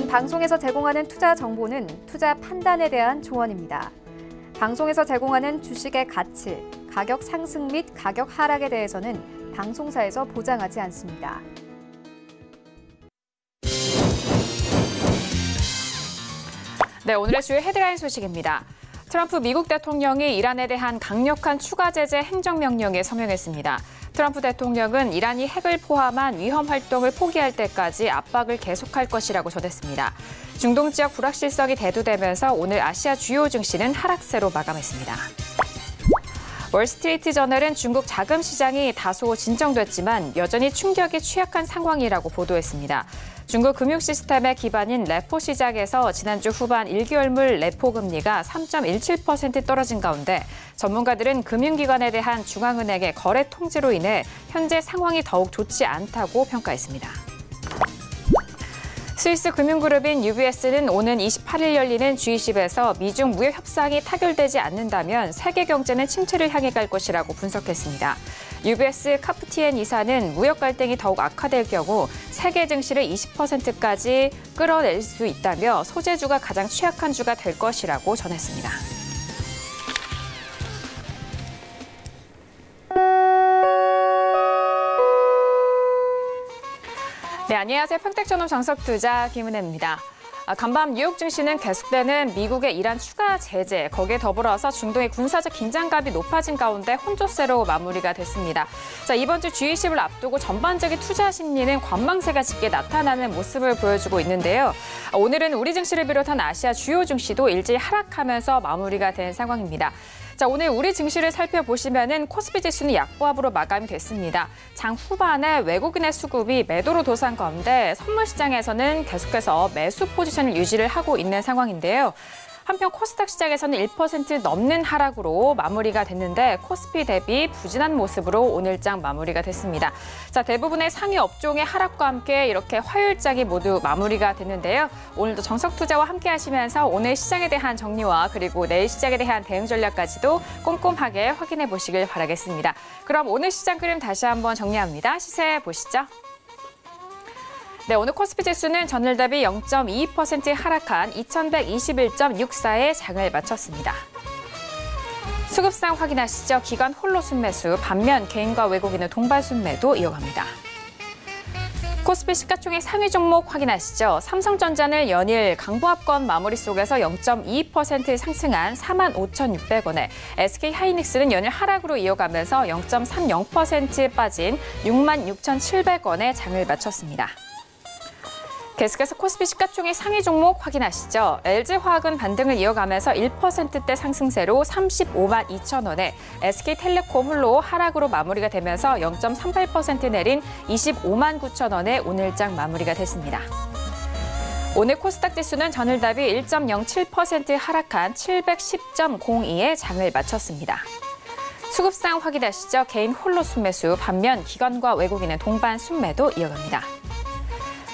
본 방송에서 제공하는 투자 정보는 투자 판단에 대한 조언입니다. 방송에서 제공하는 주식의 가치, 가격 상승 및 가격 하락에 대해서는 방송사에서 보장하지 않습니다. 네, 오늘의 주요 헤드라인 소식입니다. 트럼프 미국 대통령이 이란에 대한 강력한 추가 제재 행정명령에 서명했습니다. 트럼프 대통령은 이란이 핵을 포함한 위험 활동을 포기할 때까지 압박을 계속할 것이라고 전했습니다. 중동 지역 불확실성이 대두되면서 오늘 아시아 주요 증시는 하락세로 마감했습니다. 월스트리트 저널은 중국 자금 시장이 다소 진정됐지만 여전히 충격에 취약한 상황이라고 보도했습니다. 중국 금융 시스템의 기반인 레포 시장에서 지난주 후반 1개월물 레포 금리가 3.17% 떨어진 가운데 전문가들은 금융기관에 대한 중앙은행의 거래 통제로 인해 현재 상황이 더욱 좋지 않다고 평가했습니다. 스위스 금융그룹인 UBS는 오는 28일 열리는 G20에서 미중 무역 협상이 타결되지 않는다면 세계 경제는 침체를 향해 갈 것이라고 분석했습니다. UBS 카프티엔 이사는 무역 갈등이 더욱 악화될 경우 세계 증시를 20%까지 끌어낼 수 있다며 소재주가 가장 취약한 주가 될 것이라고 전했습니다. 네, 안녕하세요. 평택전업 정석투자 김은혜입니다. 간밤 뉴욕 증시는 계속되는 미국의 이란 추가 제재, 거기에 더불어서 중동의 군사적 긴장감이 높아진 가운데 혼조세로 마무리가 됐습니다. 자, 이번 주 G20을 앞두고 전반적인 투자 심리는 관망세가 짙게 나타나는 모습을 보여주고 있는데요. 오늘은 우리 증시를 비롯한 아시아 주요 증시도 일제히 하락하면서 마무리가 된 상황입니다. 자, 오늘 우리 증시를 살펴보시면은 코스피 지수는 약보합으로 마감이 됐습니다. 장 후반에 외국인의 수급이 매도로 도산 가운데 선물 시장에서는 계속해서 매수 포지션을 유지를 하고 있는 상황인데요. 한편 코스닥 시장에서는 1% 넘는 하락으로 마무리가 됐는데 코스피 대비 부진한 모습으로 오늘장 마무리가 됐습니다. 자, 대부분의 상위 업종의 하락과 함께 이렇게 화요일장이 모두 마무리가 됐는데요. 오늘도 정석투자와 함께 하시면서 오늘 시장에 대한 정리와 그리고 내일 시장에 대한 대응 전략까지도 꼼꼼하게 확인해 보시길 바라겠습니다. 그럼 오늘 시장 그림 다시 한번 정리합니다. 시세 보시죠. 네, 오늘 코스피 지수는 전일 대비 0.22% 하락한 2121.64에 장을 마쳤습니다. 수급상 확인하시죠. 기관 홀로 순매수, 반면 개인과 외국인의 동반 순매도 이어갑니다. 코스피 시가총액 상위 종목 확인하시죠. 삼성전자는 연일 강보합권 마무리 속에서 0.22% 상승한 45,600원에 SK하이닉스는 연일 하락으로 이어가면서 0.30% 빠진 66,700원에 장을 마쳤습니다. 계속해서 코스피 시가총액 상위 종목 확인하시죠. LG화학은 반등을 이어가면서 1%대 상승세로 35만 2천 원에 SK텔레콤 홀로 하락으로 마무리가 되면서 0.38% 내린 25만 9천 원에 오늘장 마무리가 됐습니다. 오늘 코스닥 지수는 전일 대비 1.07% 하락한 710.02에 장을 마쳤습니다. 수급상 확인하시죠. 개인 홀로 순매수, 반면 기관과 외국인의 동반 순매도 이어갑니다.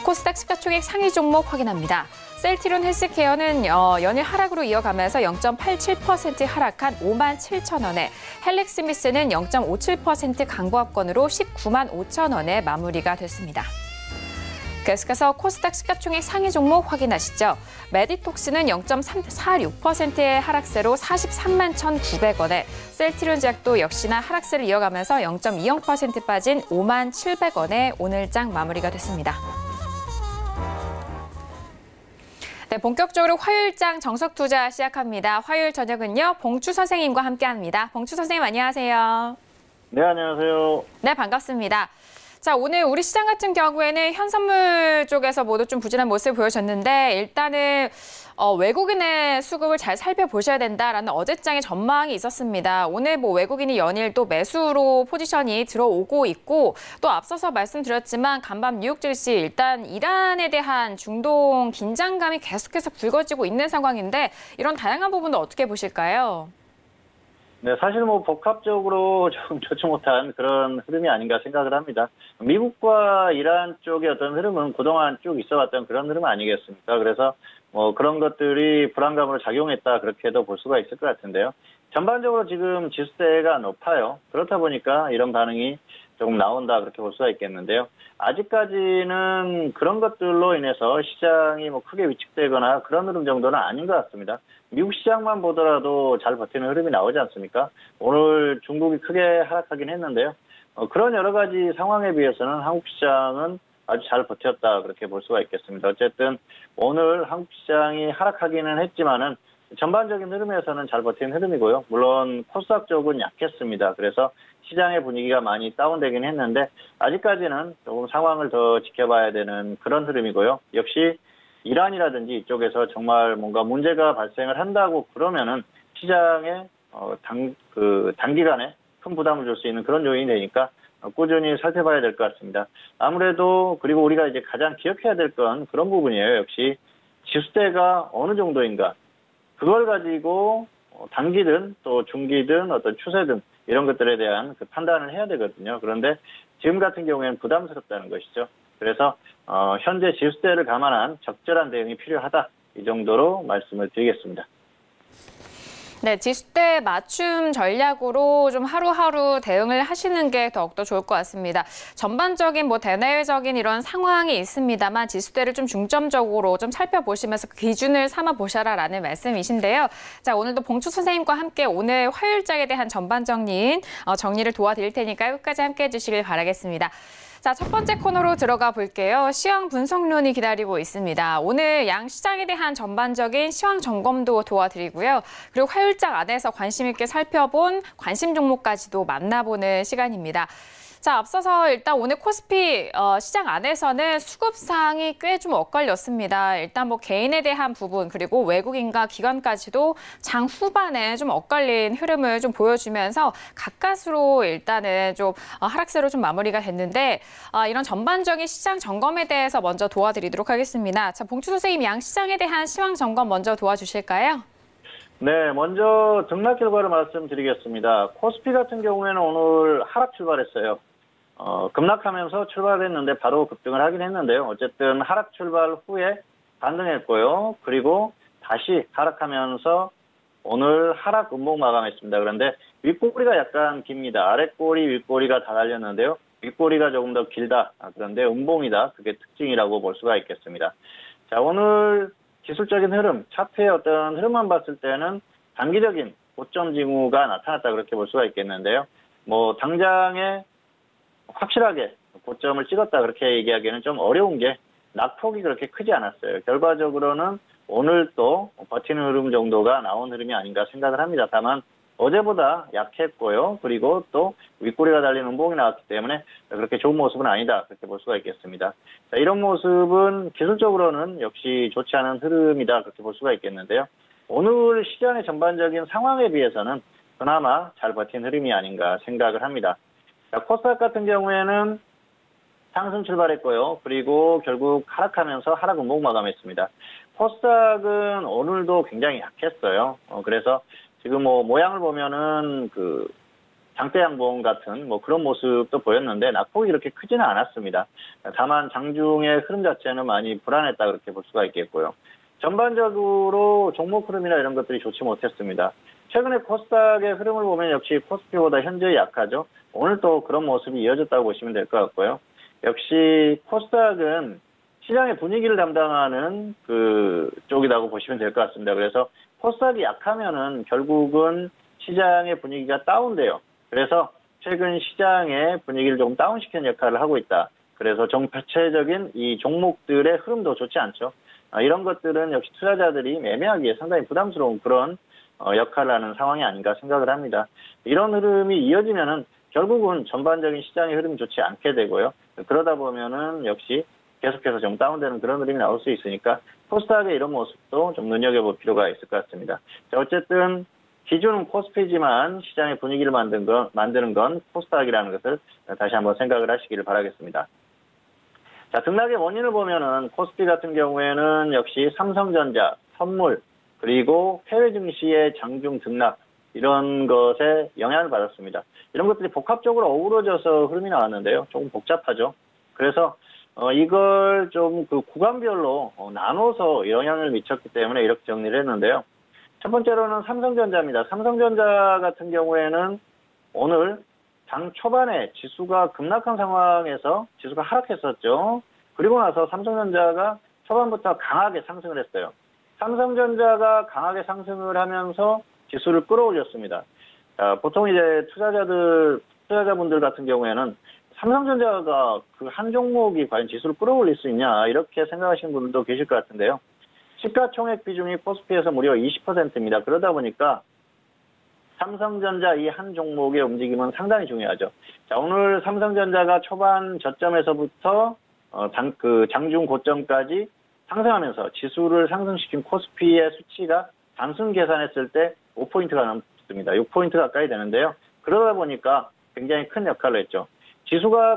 코스닥 시가총액 상위 종목 확인합니다. 셀트리온 헬스케어는 연일 하락으로 이어가면서 0.87% 하락한 5만 7천 원에 헬릭스미스는 0.57% 강보합권으로 19만 5천 원에 마무리가 됐습니다. 계속해서 코스닥 시가총액 상위 종목 확인하시죠. 메디톡스는 0.46%의 하락세로 43만 1,900원에 셀트리온 제약도 역시나 하락세를 이어가면서 0.20% 빠진 5만 700원에 오늘장 마무리가 됐습니다. 네, 본격적으로 화요일장 정석투자 시작합니다. 화요일 저녁은요, 봉추 선생님과 함께합니다. 봉추 선생님 안녕하세요. 네, 안녕하세요. 네, 반갑습니다. 자, 오늘 우리 시장 같은 경우에는 현선물 쪽에서 모두 좀 부진한 모습을 보여줬는데 일단은 외국인의 수급을 잘 살펴보셔야 된다라는 어제장의 전망이 있었습니다. 오늘 외국인이 연일 또 매수로 포지션이 들어오고 있고 또 앞서서 말씀드렸지만 간밤 뉴욕 증시 일단 이란에 대한 중동 긴장감이 계속해서 불거지고 있는 상황인데 이런 다양한 부분도 어떻게 보실까요? 네, 사실 복합적으로 좀 좋지 못한 그런 흐름이 아닌가 생각을 합니다. 미국과 이란 쪽의 어떤 흐름은 그동안 쭉 있어왔던 그런 흐름 아니겠습니까? 그래서 그런 것들이 불안감으로 작용했다 그렇게도 볼 수가 있을 것 같은데요. 전반적으로 지금 지수대가 높아요. 그렇다 보니까 이런 반응이 조금 나온다 그렇게 볼 수가 있겠는데요. 아직까지는 그런 것들로 인해서 시장이 뭐 크게 위축되거나 그런 흐름 정도는 아닌 것 같습니다. 미국 시장만 보더라도 잘 버티는 흐름이 나오지 않습니까? 오늘 중국이 크게 하락하긴 했는데요. 그런 여러 가지 상황에 비해서는 한국 시장은 아주 잘 버텼다 그렇게 볼 수가 있겠습니다. 어쨌든 오늘 한국 시장이 하락하기는 했지만은 전반적인 흐름에서는 잘 버틴 흐름이고요. 물론 코스닥 쪽은 약했습니다. 그래서 시장의 분위기가 많이 다운되긴 했는데 아직까지는 조금 상황을 더 지켜봐야 되는 그런 흐름이고요. 역시 이란이라든지 이쪽에서 정말 뭔가 문제가 발생을 한다고 그러면은 시장에 단기간에 큰 부담을 줄 수 있는 그런 요인이 되니까 꾸준히 살펴봐야 될 것 같습니다. 아무래도 그리고 우리가 이제 가장 기억해야 될 건 그런 부분이에요. 역시 지수대가 어느 정도인가 그걸 가지고 단기든 또 중기든 어떤 추세든 이런 것들에 대한 그 판단을 해야 되거든요. 그런데 지금 같은 경우에는 부담스럽다는 것이죠. 그래서 현재 지수대를 감안한 적절한 대응이 필요하다. 이 정도로 말씀을 드리겠습니다. 네, 지수대 맞춤 전략으로 좀 하루하루 대응을 하시는 게 더욱더 좋을 것 같습니다. 전반적인 대내외적인 이런 상황이 있습니다만 지수대를 좀 중점적으로 좀 살펴보시면서 기준을 삼아 보셔라라는 말씀이신데요. 자, 오늘도 봉축 선생님과 함께 오늘 화요일장에 대한 전반적인 정리를 도와드릴 테니까 끝까지 함께해 주시길 바라겠습니다. 자, 첫 번째 코너로 들어가 볼게요. 시황 분석론이 기다리고 있습니다. 오늘 양 시장에 대한 전반적인 시황 점검도 도와드리고요. 그리고 화요일장 안에서 관심 있게 살펴본 관심 종목까지도 만나보는 시간입니다. 자, 앞서서 일단 오늘 코스피 시장 안에서는 수급상이 꽤 좀 엇갈렸습니다. 일단 개인에 대한 부분 그리고 외국인과 기관까지도 장 후반에 좀 엇갈린 흐름을 좀 보여주면서 가까스로 일단은 좀 하락세로 좀 마무리가 됐는데 이런 전반적인 시장 점검에 대해서 먼저 도와드리도록 하겠습니다. 자, 봉추 선생님 양 시장에 대한 시황 점검 먼저 도와주실까요? 네, 먼저 등락 결과를 말씀드리겠습니다. 코스피 같은 경우에는 오늘 하락 출발했어요. 급락하면서 출발했는데 바로 급등을 하긴 했는데요. 어쨌든 하락 출발 후에 반등했고요. 그리고 다시 하락하면서 오늘 하락 음봉 마감했습니다. 그런데 윗꼬리가 약간 깁니다. 아랫꼬리, 윗꼬리가 다 달렸는데요. 윗꼬리가 조금 더 길다. 그런데 음봉이다. 그게 특징이라고 볼 수가 있겠습니다. 자, 오늘 기술적인 흐름, 차트의 어떤 흐름만 봤을 때는 단기적인 고점 징후가 나타났다 그렇게 볼 수가 있겠는데요. 당장에 확실하게 고점을 찍었다 그렇게 얘기하기에는 좀 어려운 게 낙폭이 그렇게 크지 않았어요. 결과적으로는 오늘 또 버티는 흐름 정도가 나온 흐름이 아닌가 생각을 합니다. 다만 어제보다 약했고요. 그리고 또 윗꼬리가 달린 음봉이 나왔기 때문에 그렇게 좋은 모습은 아니다 그렇게 볼 수가 있겠습니다. 자, 이런 모습은 기술적으로는 역시 좋지 않은 흐름이다 그렇게 볼 수가 있겠는데요. 오늘 시장의 전반적인 상황에 비해서는 그나마 잘 버틴 흐름이 아닌가 생각을 합니다. 자, 코스닥 같은 경우에는 상승 출발했고요. 그리고 결국 하락하면서 하락 음봉 마감했습니다. 코스닥은 오늘도 굉장히 약했어요. 그래서 지금 모양을 보면은 장대 양봉 같은 그런 모습도 보였는데 낙폭이 그렇게 크지는 않았습니다. 다만 장중의 흐름 자체는 많이 불안했다 그렇게 볼 수가 있겠고요. 전반적으로 종목 흐름이나 이런 것들이 좋지 못했습니다. 최근에 코스닥의 흐름을 보면 역시 코스피보다 현저히 약하죠. 오늘 또 그런 모습이 이어졌다고 보시면 될 것 같고요. 역시 코스닥은 시장의 분위기를 담당하는 쪽이라고 보시면 될 것 같습니다. 그래서 코스닥이 약하면은 결국은 시장의 분위기가 다운돼요. 그래서 최근 시장의 분위기를 조금 다운시키는 역할을 하고 있다. 그래서 전체적인 이 종목들의 흐름도 좋지 않죠. 이런 것들은 역시 투자자들이 매매하기에 상당히 부담스러운 그런 역할을 하는 상황이 아닌가 생각을 합니다. 이런 흐름이 이어지면은 결국은 전반적인 시장의 흐름이 좋지 않게 되고요. 그러다 보면은 역시 계속해서 좀 다운되는 그런 흐름이 나올 수 있으니까 코스닥의 이런 모습도 좀 눈여겨볼 필요가 있을 것 같습니다. 자, 어쨌든 기준은 코스피지만 시장의 분위기를 만드는 건 코스닥이라는 것을 다시 한번 생각을 하시기를 바라겠습니다. 자, 등락의 원인을 보면은 코스피 같은 경우에는 역시 삼성전자, 선물, 그리고 해외 증시의 장중 등락 이런 것에 영향을 받았습니다. 이런 것들이 복합적으로 어우러져서 흐름이 나왔는데요. 조금 복잡하죠. 그래서 이걸 좀 구간별로 나눠서 영향을 미쳤기 때문에 이렇게 정리를 했는데요. 첫 번째로는 삼성전자입니다. 삼성전자 같은 경우에는 오늘 장 초반에 지수가 급락한 상황에서 지수가 하락했었죠. 그리고 나서 삼성전자가 초반부터 강하게 상승을 했어요. 삼성전자가 강하게 상승을 하면서 지수를 끌어올렸습니다. 보통 이제 투자자분들 같은 경우에는 삼성전자가 그 한 종목이 과연 지수를 끌어올릴 수 있냐 이렇게 생각하시는 분들도 계실 것 같은데요. 시가총액 비중이 코스피에서 무려 20%입니다. 그러다 보니까 삼성전자 이 한 종목의 움직임은 상당히 중요하죠. 자, 오늘 삼성전자가 초반 저점에서부터 장중 고점까지 상승하면서 지수를 상승시킨 코스피의 수치가 단순 계산했을 때 5포인트가 넘습니다. 6포인트 가까이 되는데요. 그러다 보니까 굉장히 큰 역할을 했죠.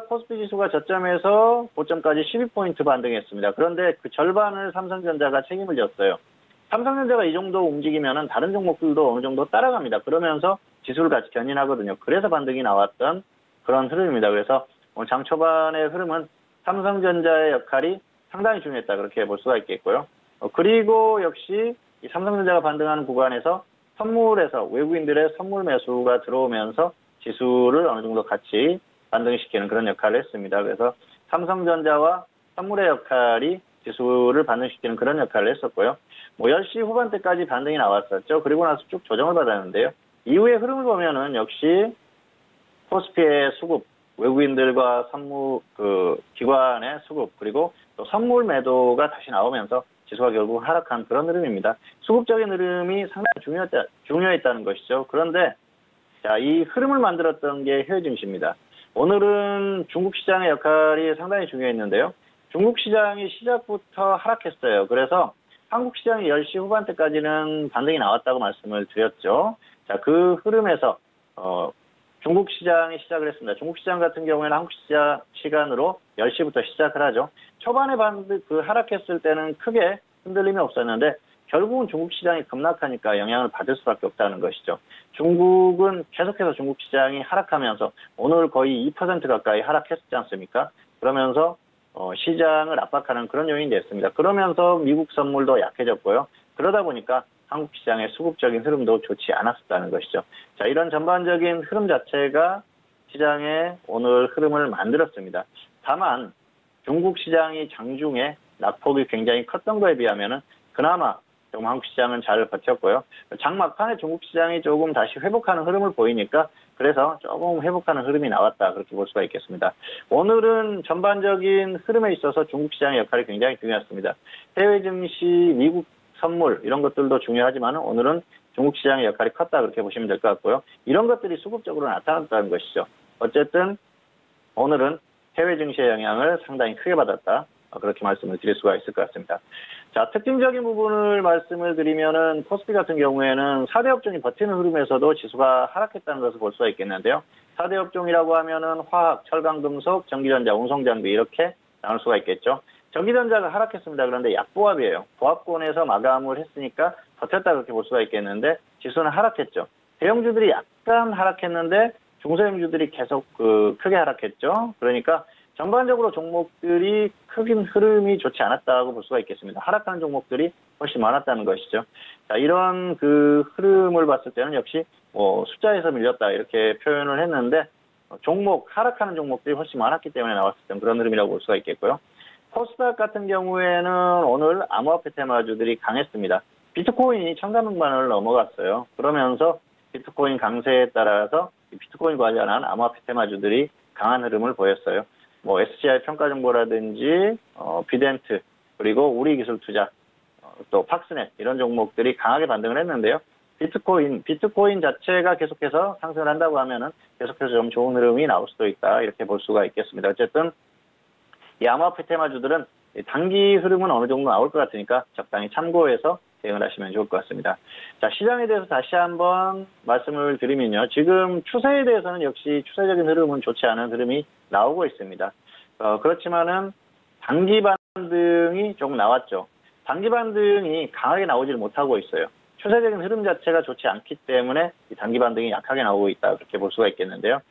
코스피 지수가 저점에서 고점까지 12포인트 반등했습니다. 그런데 그 절반을 삼성전자가 책임을 졌어요. 삼성전자가 이 정도 움직이면은 다른 종목들도 어느 정도 따라갑니다. 그러면서 지수를 같이 견인하거든요. 그래서 반등이 나왔던 그런 흐름입니다. 그래서 오늘 장 초반의 흐름은 삼성전자의 역할이 상당히 중요했다. 그렇게 볼 수가 있겠고요. 그리고 역시 이 삼성전자가 반등하는 구간에서 선물에서 외국인들의 선물 매수가 들어오면서 지수를 어느 정도 같이 반등시키는 그런 역할을 했습니다. 그래서 삼성전자와 선물의 역할이 지수를 반등시키는 그런 역할을 했었고요. 10시 후반대까지 반등이 나왔었죠. 그리고 나서 쭉 조정을 받았는데요. 이후의 흐름을 보면은 역시 코스피의 수급, 외국인들과 기관의 수급, 그리고 또 선물 매도가 다시 나오면서 지수가 결국 하락한 그런 흐름입니다. 수급적인 흐름이 상당히 중요했다는 것이죠. 그런데 자, 이 흐름을 만들었던 게 해외 증시입니다. 오늘은 중국 시장의 역할이 상당히 중요했는데요. 중국 시장이 시작부터 하락했어요. 그래서 한국 시장이 10시 후반대까지는 반등이 나왔다고 말씀을 드렸죠. 자, 그 흐름에서 중국 시장이 시작을 했습니다. 중국 시장 같은 경우에는 한국 시간으로 10시부터 시작을 하죠. 초반에 하락했을 때는 크게 흔들림이 없었는데 결국은 중국 시장이 급락하니까 영향을 받을 수밖에 없다는 것이죠. 중국은 계속해서 중국 시장이 하락하면서 오늘 거의 2% 가까이 하락했지 않습니까? 그러면서 시장을 압박하는 그런 요인이 됐습니다. 그러면서 미국 선물도 약해졌고요. 그러다 보니까 한국 시장의 수급적인 흐름도 좋지 않았었다는 것이죠. 자, 이런 전반적인 흐름 자체가 시장의 오늘 흐름을 만들었습니다. 다만 중국 시장이 장중에 낙폭이 굉장히 컸던 거에 비하면은 그나마 좀 한국 시장은 잘 버텼고요. 장 막판에 중국 시장이 조금 다시 회복하는 흐름을 보이니까 그래서 조금 회복하는 흐름이 나왔다. 그렇게 볼 수가 있겠습니다. 오늘은 전반적인 흐름에 있어서 중국 시장의 역할이 굉장히 중요했습니다. 해외 증시, 미국 선물 이런 것들도 중요하지만 오늘은 중국 시장의 역할이 컸다. 그렇게 보시면 될 것 같고요. 이런 것들이 수급적으로 나타났다는 것이죠. 어쨌든 오늘은 해외 증시의 영향을 상당히 크게 받았다. 그렇게 말씀을 드릴 수가 있을 것 같습니다. 자, 특징적인 부분을 말씀을 드리면은 코스피 같은 경우에는 4대 업종이 버티는 흐름에서도 지수가 하락했다는 것을 볼 수가 있겠는데요. 4대 업종이라고 하면은 화학, 철강, 금속, 전기전자, 운송장비 이렇게 나눌 수가 있겠죠. 전기전자가 하락했습니다. 그런데 약보합이에요. 보합권에서 마감을 했으니까 버텼다 그렇게 볼 수가 있겠는데 지수는 하락했죠. 대형주들이 약간 하락했는데 중소형주들이 계속 크게 하락했죠. 그러니까 전반적으로 종목들이 크긴 흐름이 좋지 않았다고 볼 수가 있겠습니다. 하락하는 종목들이 훨씬 많았다는 것이죠. 자, 이런 흐름을 봤을 때는 역시 숫자에서 밀렸다 이렇게 표현을 했는데 하락하는 종목들이 훨씬 많았기 때문에 나왔었던 그런 흐름이라고 볼 수가 있겠고요. 코스닥 같은 경우에는 오늘 암호화폐 테마주들이 강했습니다. 비트코인이 1,300만 원을 넘어갔어요. 그러면서 비트코인 강세에 따라서 비트코인 관련한 암호화폐 테마주들이 강한 흐름을 보였어요. SCI 평가정보라든지 비덴트 그리고 우리기술투자 또 팍스넷 이런 종목들이 강하게 반등을 했는데요. 비트코인 자체가 계속해서 상승을 한다고 하면은 계속해서 좀 좋은 흐름이 나올 수도 있다 이렇게 볼 수가 있겠습니다. 어쨌든 이 암호화폐 테마주들은 단기 흐름은 어느 정도 나올 것 같으니까 적당히 참고해서 대응을 하시면 좋을 것 같습니다. 자, 시장에 대해서 다시 한번 말씀을 드리면요. 지금 추세에 대해서는 역시 추세적인 흐름은 좋지 않은 흐름이 나오고 있습니다. 그렇지만은 단기 반등이 조금 나왔죠. 단기 반등이 강하게 나오질 못하고 있어요. 추세적인 흐름 자체가 좋지 않기 때문에 이 단기 반등이 약하게 나오고 있다. 그렇게 볼 수가 있겠는데요.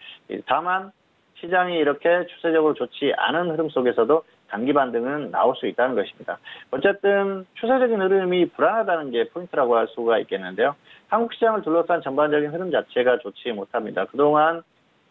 다만 시장이 이렇게 추세적으로 좋지 않은 흐름 속에서도 단기 반등은 나올 수 있다는 것입니다. 어쨌든 추세적인 흐름이 불안하다는 게 포인트라고 할 수가 있겠는데요. 한국 시장을 둘러싼 전반적인 흐름 자체가 좋지 못합니다. 그동안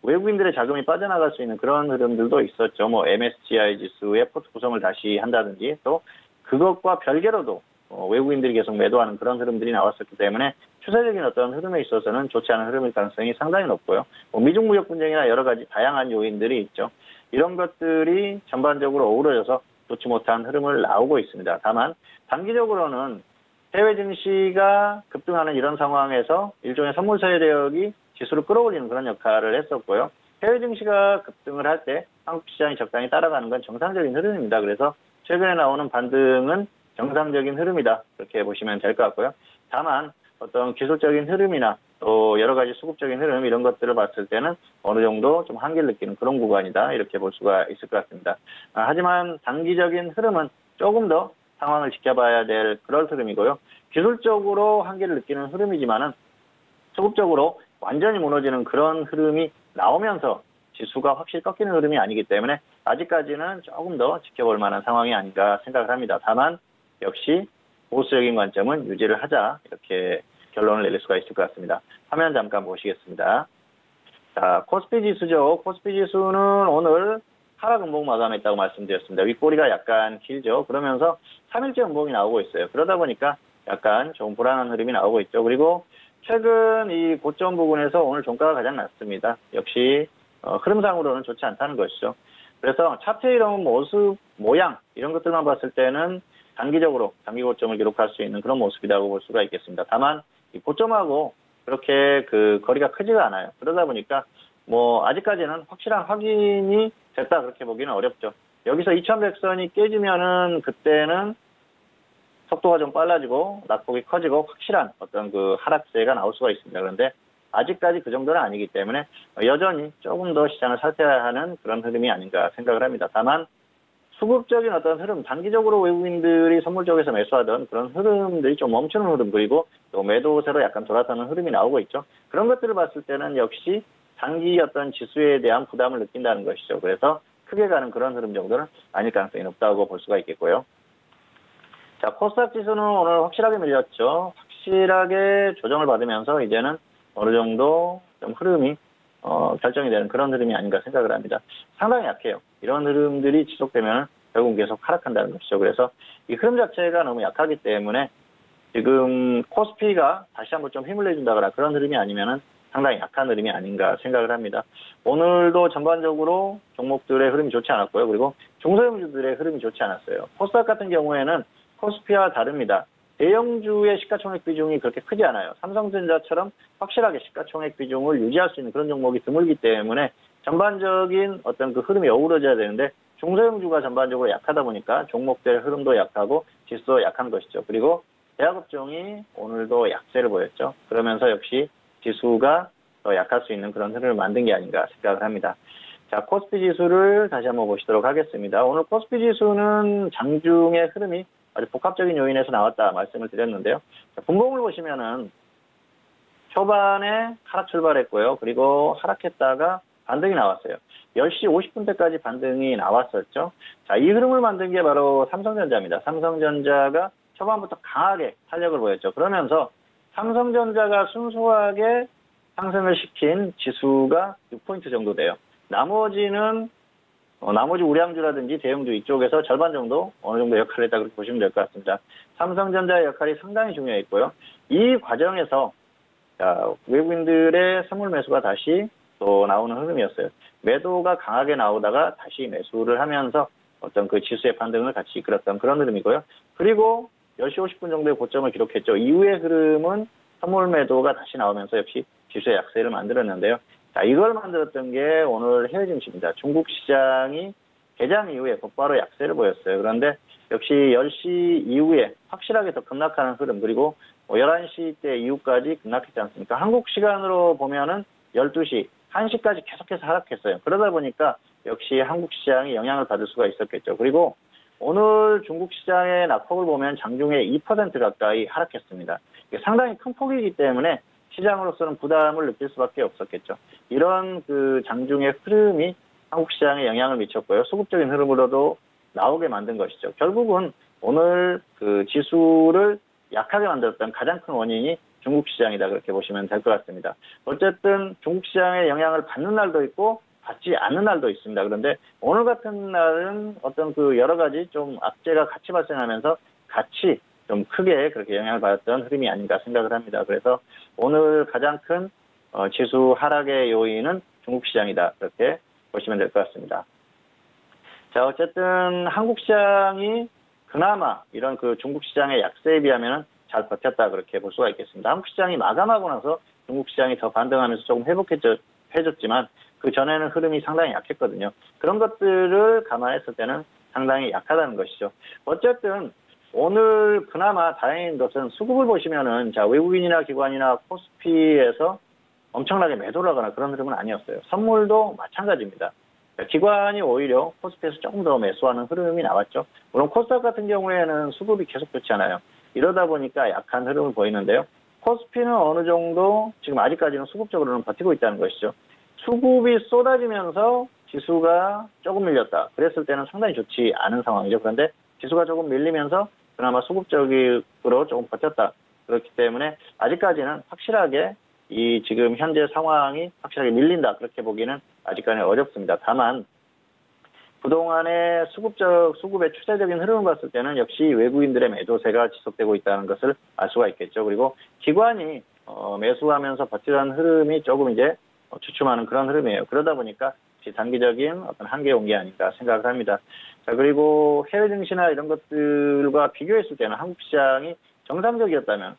외국인들의 자금이 빠져나갈 수 있는 그런 흐름들도 있었죠. 뭐 MSCI 지수의 포트 구성을 다시 한다든지 또 그것과 별개로도 외국인들이 계속 매도하는 그런 흐름들이 나왔었기 때문에 추세적인 어떤 흐름에 있어서는 좋지 않은 흐름일 가능성이 상당히 높고요. 미중 무역 분쟁이나 여러 가지 다양한 요인들이 있죠. 이런 것들이 전반적으로 어우러져서 좋지 못한 흐름을 나오고 있습니다. 다만 단기적으로는 해외 증시가 급등하는 이런 상황에서 일종의 선물 세력이 지수를 끌어올리는 그런 역할을 했었고요. 해외 증시가 급등을 할 때 한국 시장이 적당히 따라가는 건 정상적인 흐름입니다. 그래서 최근에 나오는 반등은 정상적인 흐름이다. 그렇게 보시면 될 것 같고요. 다만 어떤 기술적인 흐름이나 또 여러 가지 수급적인 흐름 이런 것들을 봤을 때는 어느 정도 좀 한계를 느끼는 그런 구간이다. 이렇게 볼 수가 있을 것 같습니다. 하지만 단기적인 흐름은 조금 더 상황을 지켜봐야 될 그런 흐름이고요. 기술적으로 한계를 느끼는 흐름이지만은 수급적으로 완전히 무너지는 그런 흐름이 나오면서 지수가 확실히 꺾이는 흐름이 아니기 때문에 아직까지는 조금 더 지켜볼 만한 상황이 아닌가 생각을 합니다. 다만 역시 보수적인 관점은 유지를 하자 이렇게 결론을 내릴 수가 있을 것 같습니다. 화면 잠깐 보시겠습니다. 자, 코스피 지수죠. 코스피 지수는 오늘 하락 음봉 마감했다고 말씀드렸습니다. 윗꼬리가 약간 길죠. 그러면서 3일째 음봉이 나오고 있어요. 그러다 보니까 약간 좀 불안한 흐름이 나오고 있죠. 그리고 최근 이 고점 부분에서 오늘 종가가 가장 낮습니다. 역시 흐름상으로는 좋지 않다는 것이죠. 그래서 차트의 이런 모습, 모양 이런 것들만 봤을 때는 단기적으로 단기 고점을 기록할 수 있는 그런 모습이라고 볼 수가 있겠습니다. 다만 이 고점하고 그렇게 그 거리가 크지가 않아요. 그러다 보니까 뭐 아직까지는 확실한 확인이 됐다 그렇게 보기는 어렵죠. 여기서 2100선이 깨지면은 그때는 속도가 좀 빨라지고 낙폭이 커지고 확실한 어떤 그 하락세가 나올 수가 있습니다. 그런데 아직까지 그 정도는 아니기 때문에 여전히 조금 더 시장을 살펴야 하는 그런 흐름이 아닌가 생각을 합니다. 다만 수급적인 어떤 흐름, 단기적으로 외국인들이 선물 쪽에서 매수하던 그런 흐름들이 좀 멈추는 흐름, 그리고 또 매도세로 약간 돌아서는 흐름이 나오고 있죠. 그런 것들을 봤을 때는 역시 단기 어떤 지수에 대한 부담을 느낀다는 것이죠. 그래서 크게 가는 그런 흐름 정도는 아닐 가능성이 높다고 볼 수가 있겠고요. 자, 코스닥 지수는 오늘 확실하게 밀렸죠. 확실하게 조정을 받으면서 이제는 어느 정도 좀 흐름이 결정이 되는 그런 흐름이 아닌가 생각을 합니다. 상당히 약해요. 이런 흐름들이 지속되면 결국 계속 하락한다는 것이죠. 그래서 이 흐름 자체가 너무 약하기 때문에 지금 코스피가 다시 한번 좀 힘을 내준다거나 그런 흐름이 아니면은 상당히 약한 흐름이 아닌가 생각을 합니다. 오늘도 전반적으로 종목들의 흐름이 좋지 않았고요. 그리고 중소형주들의 흐름이 좋지 않았어요. 코스닥 같은 경우에는 코스피와 다릅니다. 대형주의 시가총액 비중이 그렇게 크지 않아요. 삼성전자처럼 확실하게 시가총액 비중을 유지할 수 있는 그런 종목이 드물기 때문에 전반적인 어떤 그 흐름이 어우러져야 되는데 중소형주가 전반적으로 약하다 보니까 종목들의 흐름도 약하고 지수도 약한 것이죠. 그리고 대학업종이 오늘도 약세를 보였죠. 그러면서 역시 지수가 더 약할 수 있는 그런 흐름을 만든 게 아닌가 생각을 합니다. 자, 코스피 지수를 다시 한번 보시도록 하겠습니다. 오늘 코스피 지수는 장중의 흐름이 아주 복합적인 요인에서 나왔다 말씀을 드렸는데요. 자, 분봉을 보시면은 초반에 하락 출발했고요. 그리고 하락했다가 반등이 나왔어요. 10시 50분 때까지 반등이 나왔었죠. 자, 이 흐름을 만든 게 바로 삼성전자입니다. 삼성전자가 초반부터 강하게 탄력을 보였죠. 그러면서 삼성전자가 순수하게 상승을 시킨 지수가 6포인트 정도 돼요. 나머지는 나머지 우량주라든지 대형주 이쪽에서 절반 정도 어느 정도 역할을 했다 그렇게 보시면 될 것 같습니다. 삼성전자의 역할이 상당히 중요했고요. 이 과정에서 외국인들의 선물 매수가 다시 또 나오는 흐름이었어요. 매도가 강하게 나오다가 다시 매수를 하면서 어떤 그 지수의 반등을 같이 이끌었던 그런 흐름이고요. 그리고 10시 50분 정도의 고점을 기록했죠. 이후의 흐름은 선물 매도가 다시 나오면서 역시 지수의 약세를 만들었는데요. 자, 이걸 만들었던 게 오늘 해외 증시입니다. 중국 시장이 개장 이후에 곧바로 약세를 보였어요. 그런데 역시 10시 이후에 확실하게 더 급락하는 흐름, 그리고 11시 때 이후까지 급락했지 않습니까? 한국 시간으로 보면은 12시, 1시까지 계속해서 하락했어요. 그러다 보니까 역시 한국 시장이 영향을 받을 수가 있었겠죠. 그리고 오늘 중국 시장의 낙폭을 보면 장중에 2% 가까이 하락했습니다. 이게 상당히 큰 폭이기 때문에 시장으로서는 부담을 느낄 수밖에 없었겠죠. 이런 그 장중의 흐름이 한국 시장에 영향을 미쳤고요. 수급적인 흐름으로도 나오게 만든 것이죠. 결국은 오늘 그 지수를 약하게 만들었던 가장 큰 원인이 중국 시장이다 그렇게 보시면 될 것 같습니다. 어쨌든 중국 시장의 영향을 받는 날도 있고 받지 않는 날도 있습니다. 그런데 오늘 같은 날은 어떤 그 여러 가지 좀 악재가 같이 발생하면서 같이 좀 크게 그렇게 영향을 받았던 흐름이 아닌가 생각을 합니다. 그래서 오늘 가장 큰 지수 하락의 요인은 중국 시장이다 그렇게 보시면 될 것 같습니다. 자, 어쨌든 한국 시장이 그나마 이런 그 중국 시장의 약세에 비하면 잘 버텼다 그렇게 볼 수가 있겠습니다. 한국 시장이 마감하고 나서 중국 시장이 더 반등하면서 조금 회복해줬지만 그 전에는 흐름이 상당히 약했거든요. 그런 것들을 감안했을 때는 상당히 약하다는 것이죠. 어쨌든 오늘 그나마 다행인 것은 수급을 보시면은 자, 외국인이나 기관이나 코스피에서 엄청나게 매도를 하거나 그런 흐름은 아니었어요. 선물도 마찬가지입니다. 기관이 오히려 코스피에서 조금 더 매수하는 흐름이 나왔죠. 물론 코스닥 같은 경우에는 수급이 계속 좋지 않아요. 이러다 보니까 약한 흐름을 보이는데요. 코스피는 어느 정도 지금 아직까지는 수급적으로는 버티고 있다는 것이죠. 수급이 쏟아지면서 지수가 조금 밀렸다. 그랬을 때는 상당히 좋지 않은 상황이죠. 그런데 지수가 조금 밀리면서 그나마 수급적으로 조금 버텼다. 그렇기 때문에 아직까지는 확실하게 이 지금 현재 상황이 확실하게 밀린다. 그렇게 보기는 아직까지는 어렵습니다. 다만 그동안의 수급의 추세적인 흐름을 봤을 때는 역시 외국인들의 매도세가 지속되고 있다는 것을 알 수가 있겠죠. 그리고 기관이 매수하면서 버티던 흐름이 조금 이제 주춤하는 그런 흐름이에요. 그러다 보니까 단기적인 어떤 한계에 온 게 아닌가 생각을 합니다. 자, 그리고 해외 증시나 이런 것들과 비교했을 때는 한국 시장이 정상적이었다면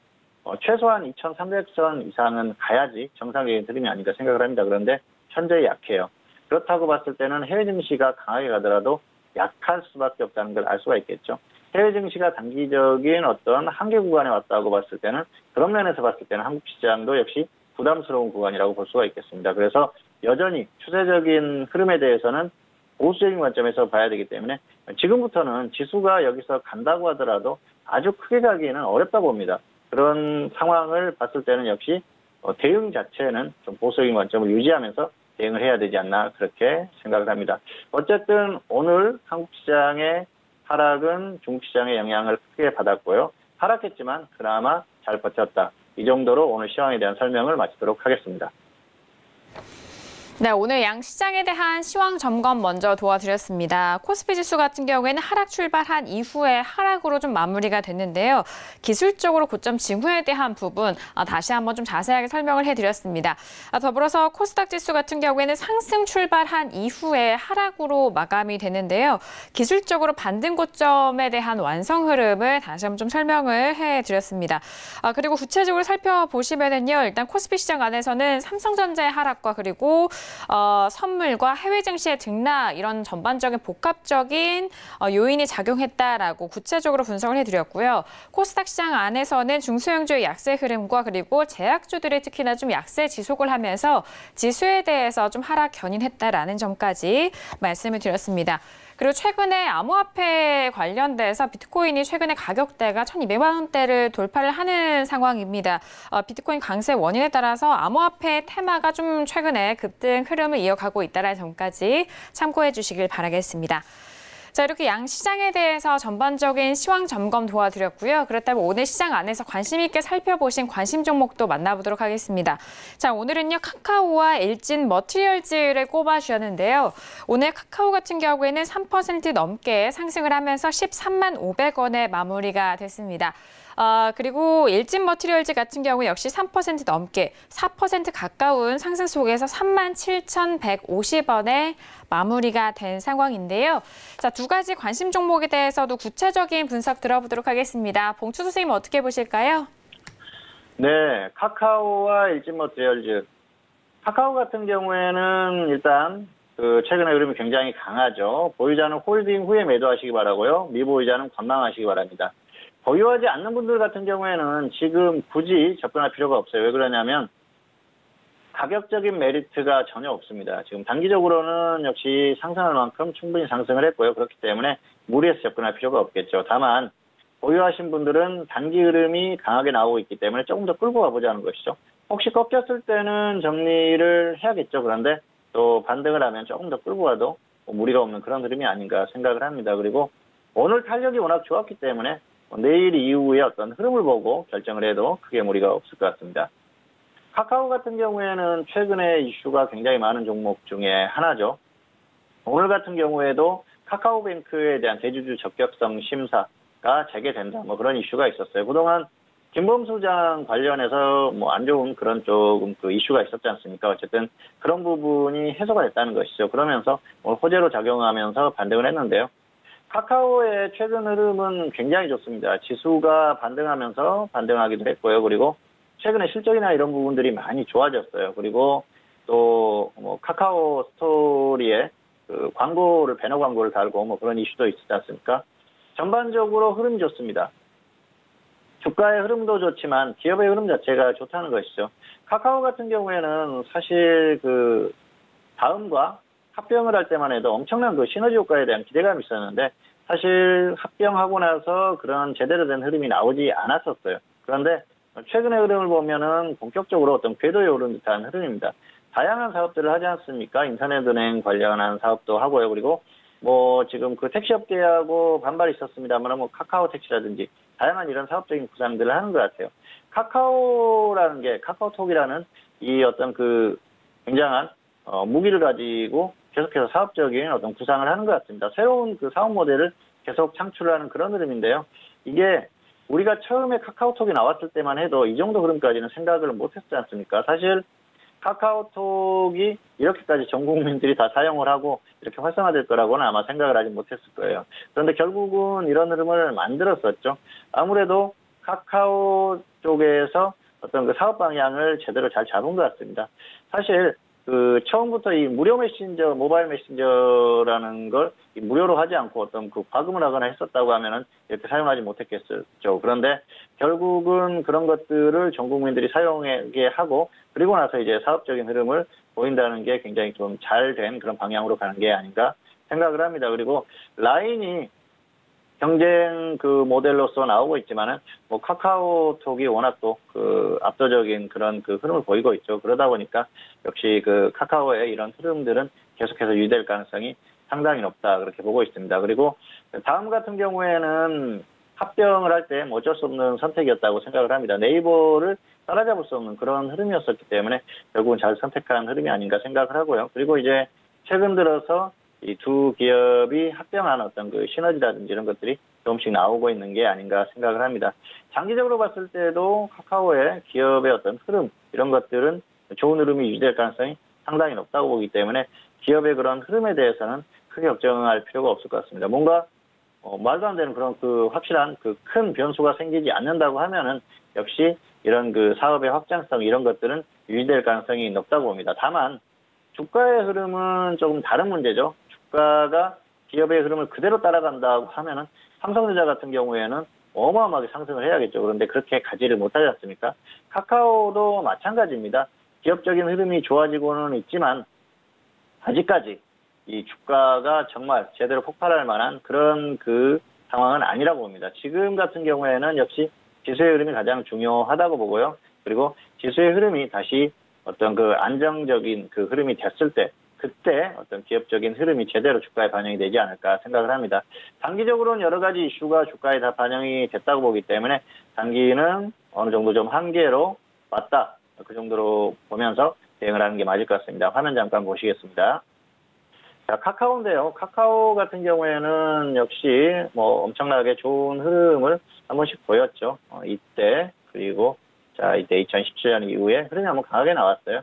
최소한 2,300선 이상은 가야지 정상적인 흐름이 아닌가 생각을 합니다. 그런데 현재 약해요. 그렇다고 봤을 때는 해외 증시가 강하게 가더라도 약할 수밖에 없다는 걸 알 수가 있겠죠. 해외 증시가 단기적인 어떤 한계 구간에 왔다고 봤을 때는 그런 면에서 봤을 때는 한국 시장도 역시 부담스러운 구간이라고 볼 수가 있겠습니다. 그래서 여전히 추세적인 흐름에 대해서는 보수적인 관점에서 봐야 되기 때문에 지금부터는 지수가 여기서 간다고 하더라도 아주 크게 가기에는 어렵다 봅니다. 그런 상황을 봤을 때는 역시 대응 자체는 좀 보수적인 관점을 유지하면서 대응을 해야 되지 않나 그렇게 생각을 합니다. 어쨌든 오늘 한국 시장의 하락은 중국 시장의 영향을 크게 받았고요. 하락했지만 그나마 잘 버텼다. 이 정도로 오늘 시황에 대한 설명을 마치도록 하겠습니다. 네, 오늘 양 시장에 대한 시황 점검 먼저 도와드렸습니다. 코스피 지수 같은 경우에는 하락 출발한 이후에 하락으로 좀 마무리가 됐는데요. 기술적으로 고점 징후에 대한 부분 다시 한번 좀 자세하게 설명을 해드렸습니다. 더불어서 코스닥 지수 같은 경우에는 상승 출발한 이후에 하락으로 마감이 되는데요. 기술적으로 반등 고점에 대한 완성 흐름을 다시 한번 좀 설명을 해드렸습니다. 그리고 구체적으로 살펴보시면은요, 일단 코스피 시장 안에서는 삼성전자의 하락과 그리고 선물과 해외 증시의 등락 이런 전반적인 복합적인 요인이 작용했다라고 구체적으로 분석을 해드렸고요. 코스닥 시장 안에서는 중소형주의 약세 흐름과 그리고 제약주들이 특히나 좀 약세 지속을 하면서 지수에 대해서 좀 하락 견인했다라는 점까지 말씀을 드렸습니다. 그리고 최근에 암호화폐 관련돼서 비트코인이 최근에 가격대가 1,200만 원대를 돌파를 하는 상황입니다. 비트코인 강세 원인에 따라서 암호화폐 테마가 좀 최근에 급등 흐름을 이어가고 있다는 점까지 참고해 주시길 바라겠습니다. 자, 이렇게 양 시장에 대해서 전반적인 시황 점검 도와드렸고요. 그렇다면 오늘 시장 안에서 관심 있게 살펴보신 관심 종목도 만나보도록 하겠습니다. 자, 오늘은요, 카카오와 일진 머티리얼즈를 꼽아주셨는데요. 오늘 카카오 같은 경우에는 3% 넘게 상승을 하면서 13만 500원에 마무리가 됐습니다. 그리고 일진 머티리얼즈 같은 경우 역시 3% 넘게 4% 가까운 상승 속에서 37,150원에 마무리가 된 상황인데요. 자, 두 가지 관심 종목에 대해서도 구체적인 분석 들어보도록 하겠습니다. 봉추 선생님 어떻게 보실까요? 네, 카카오와 일진 머티리얼즈. 카카오 같은 경우에는 일단 최근에 흐름이 굉장히 강하죠. 보유자는 홀딩 후에 매도하시기 바라고요. 미보유자는 관망하시기 바랍니다. 보유하지 않는 분들 같은 경우에는 지금 굳이 접근할 필요가 없어요. 왜 그러냐면 가격적인 메리트가 전혀 없습니다. 지금 단기적으로는 역시 상승할 만큼 충분히 상승을 했고요. 그렇기 때문에 무리해서 접근할 필요가 없겠죠. 다만 보유하신 분들은 단기 흐름이 강하게 나오고 있기 때문에 조금 더 끌고 가보자는 것이죠. 혹시 꺾였을 때는 정리를 해야겠죠. 그런데 또 반등을 하면 조금 더 끌고 가도 무리가 없는 그런 흐름이 아닌가 생각을 합니다. 그리고 오늘 탄력이 워낙 좋았기 때문에 내일 이후의 어떤 흐름을 보고 결정을 해도 크게 무리가 없을 것 같습니다. 카카오 같은 경우에는 최근에 이슈가 굉장히 많은 종목 중에 하나죠. 오늘 같은 경우에도 카카오뱅크에 대한 대주주 적격성 심사가 재개된다. 뭐 그런 이슈가 있었어요. 그동안 김범수 장 관련해서 뭐 안 좋은 그런 조금 그 이슈가 있었지 않습니까? 어쨌든 그런 부분이 해소가 됐다는 것이죠. 그러면서 호재로 작용하면서 반등을 했는데요. 카카오의 최근 흐름은 굉장히 좋습니다. 지수가 반등하면서 반등하기도 했고요. 그리고 최근에 실적이나 이런 부분들이 많이 좋아졌어요. 그리고 또 뭐 카카오 스토리에 그 광고를 배너 광고를 달고 뭐 그런 이슈도 있었지 않습니까? 전반적으로 흐름이 좋습니다. 주가의 흐름도 좋지만 기업의 흐름 자체가 좋다는 것이죠. 카카오 같은 경우에는 사실 그 다음과 합병을 할 때만 해도 엄청난 그 시너지 효과에 대한 기대감이 있었는데 사실 합병하고 나서 그런 제대로 된 흐름이 나오지 않았었어요. 그런데 최근의 흐름을 보면은 본격적으로 어떤 궤도에 오른 듯한 흐름입니다. 다양한 사업들을 하지 않습니까? 인터넷은행 관련한 사업도 하고요. 그리고 뭐 지금 그 택시업계하고 반발이 있었습니다만 뭐 카카오 택시라든지 다양한 이런 사업적인 구상들을 하는 것 같아요. 카카오라는 게 카카오톡이라는 이 어떤 그 굉장한 무기를 가지고 계속해서 사업적인 어떤 구상을 하는 것 같습니다. 새로운 그 사업 모델을 계속 창출하는 그런 흐름인데요. 이게 우리가 처음에 카카오톡이 나왔을 때만 해도 이 정도 흐름까지는 생각을 못했지 않습니까? 사실 카카오톡이 이렇게까지 전 국민들이 다 사용을 하고 이렇게 활성화될 거라고는 아마 생각을 하지 못했을 거예요. 그런데 결국은 이런 흐름을 만들었었죠. 아무래도 카카오 쪽에서 어떤 그 사업 방향을 제대로 잘 잡은 것 같습니다. 사실 그 처음부터 이 무료 메신저, 모바일 메신저라는 걸 무료로 하지 않고 어떤 그 과금을 하거나 했었다고 하면은 이렇게 사용하지 못했겠죠. 그런데 결국은 그런 것들을 전 국민들이 사용하게 하고 그리고 나서 이제 사업적인 흐름을 보인다는 게 굉장히 좀 잘 된 그런 방향으로 가는 게 아닌가 생각을 합니다. 그리고 라인이 경쟁 그 모델로서 나오고 있지만은 뭐 카카오톡이 워낙 또 그 압도적인 그런 그 흐름을 보이고 있죠. 그러다 보니까 역시 그 카카오의 이런 흐름들은 계속해서 유지될 가능성이 상당히 높다 그렇게 보고 있습니다. 그리고 다음 같은 경우에는 합병을 할 때 어쩔 수 없는 선택이었다고 생각을 합니다. 네이버를 따라잡을 수 없는 그런 흐름이었었기 때문에 결국은 잘 선택한 흐름이 아닌가 생각을 하고요. 그리고 이제 최근 들어서 이 두 기업이 합병한 어떤 그 시너지라든지 이런 것들이 조금씩 나오고 있는 게 아닌가 생각을 합니다. 장기적으로 봤을 때도 카카오의 기업의 어떤 흐름 이런 것들은 좋은 흐름이 유지될 가능성이 상당히 높다고 보기 때문에 기업의 그런 흐름에 대해서는 크게 걱정할 필요가 없을 것 같습니다. 뭔가 말도 안 되는 그런 그 확실한 그 큰 변수가 생기지 않는다고 하면은 역시 이런 그 사업의 확장성 이런 것들은 유지될 가능성이 높다고 봅니다. 다만 주가의 흐름은 조금 다른 문제죠. 주가가 기업의 흐름을 그대로 따라간다고 하면은 삼성전자 같은 경우에는 어마어마하게 상승을 해야겠죠. 그런데 그렇게 가지를 못하지 않습니까? 카카오도 마찬가지입니다. 기업적인 흐름이 좋아지고는 있지만 아직까지 이 주가가 정말 제대로 폭발할 만한 그런 그 상황은 아니라고 봅니다. 지금 같은 경우에는 역시 지수의 흐름이 가장 중요하다고 보고요. 그리고 지수의 흐름이 다시 어떤 그 안정적인 그 흐름이 됐을 때 그때 어떤 기업적인 흐름이 제대로 주가에 반영이 되지 않을까 생각을 합니다. 단기적으로는 여러 가지 이슈가 주가에 다 반영이 됐다고 보기 때문에 단기는 어느 정도 좀 한계로 왔다. 그 정도로 보면서 대응을 하는 게 맞을 것 같습니다. 화면 잠깐 보시겠습니다. 자, 카카오인데요. 카카오 같은 경우에는 역시 뭐 엄청나게 좋은 흐름을 한 번씩 보였죠. 이때 그리고 자 이때 2017년 이후에 흐름이 한번 강하게 나왔어요.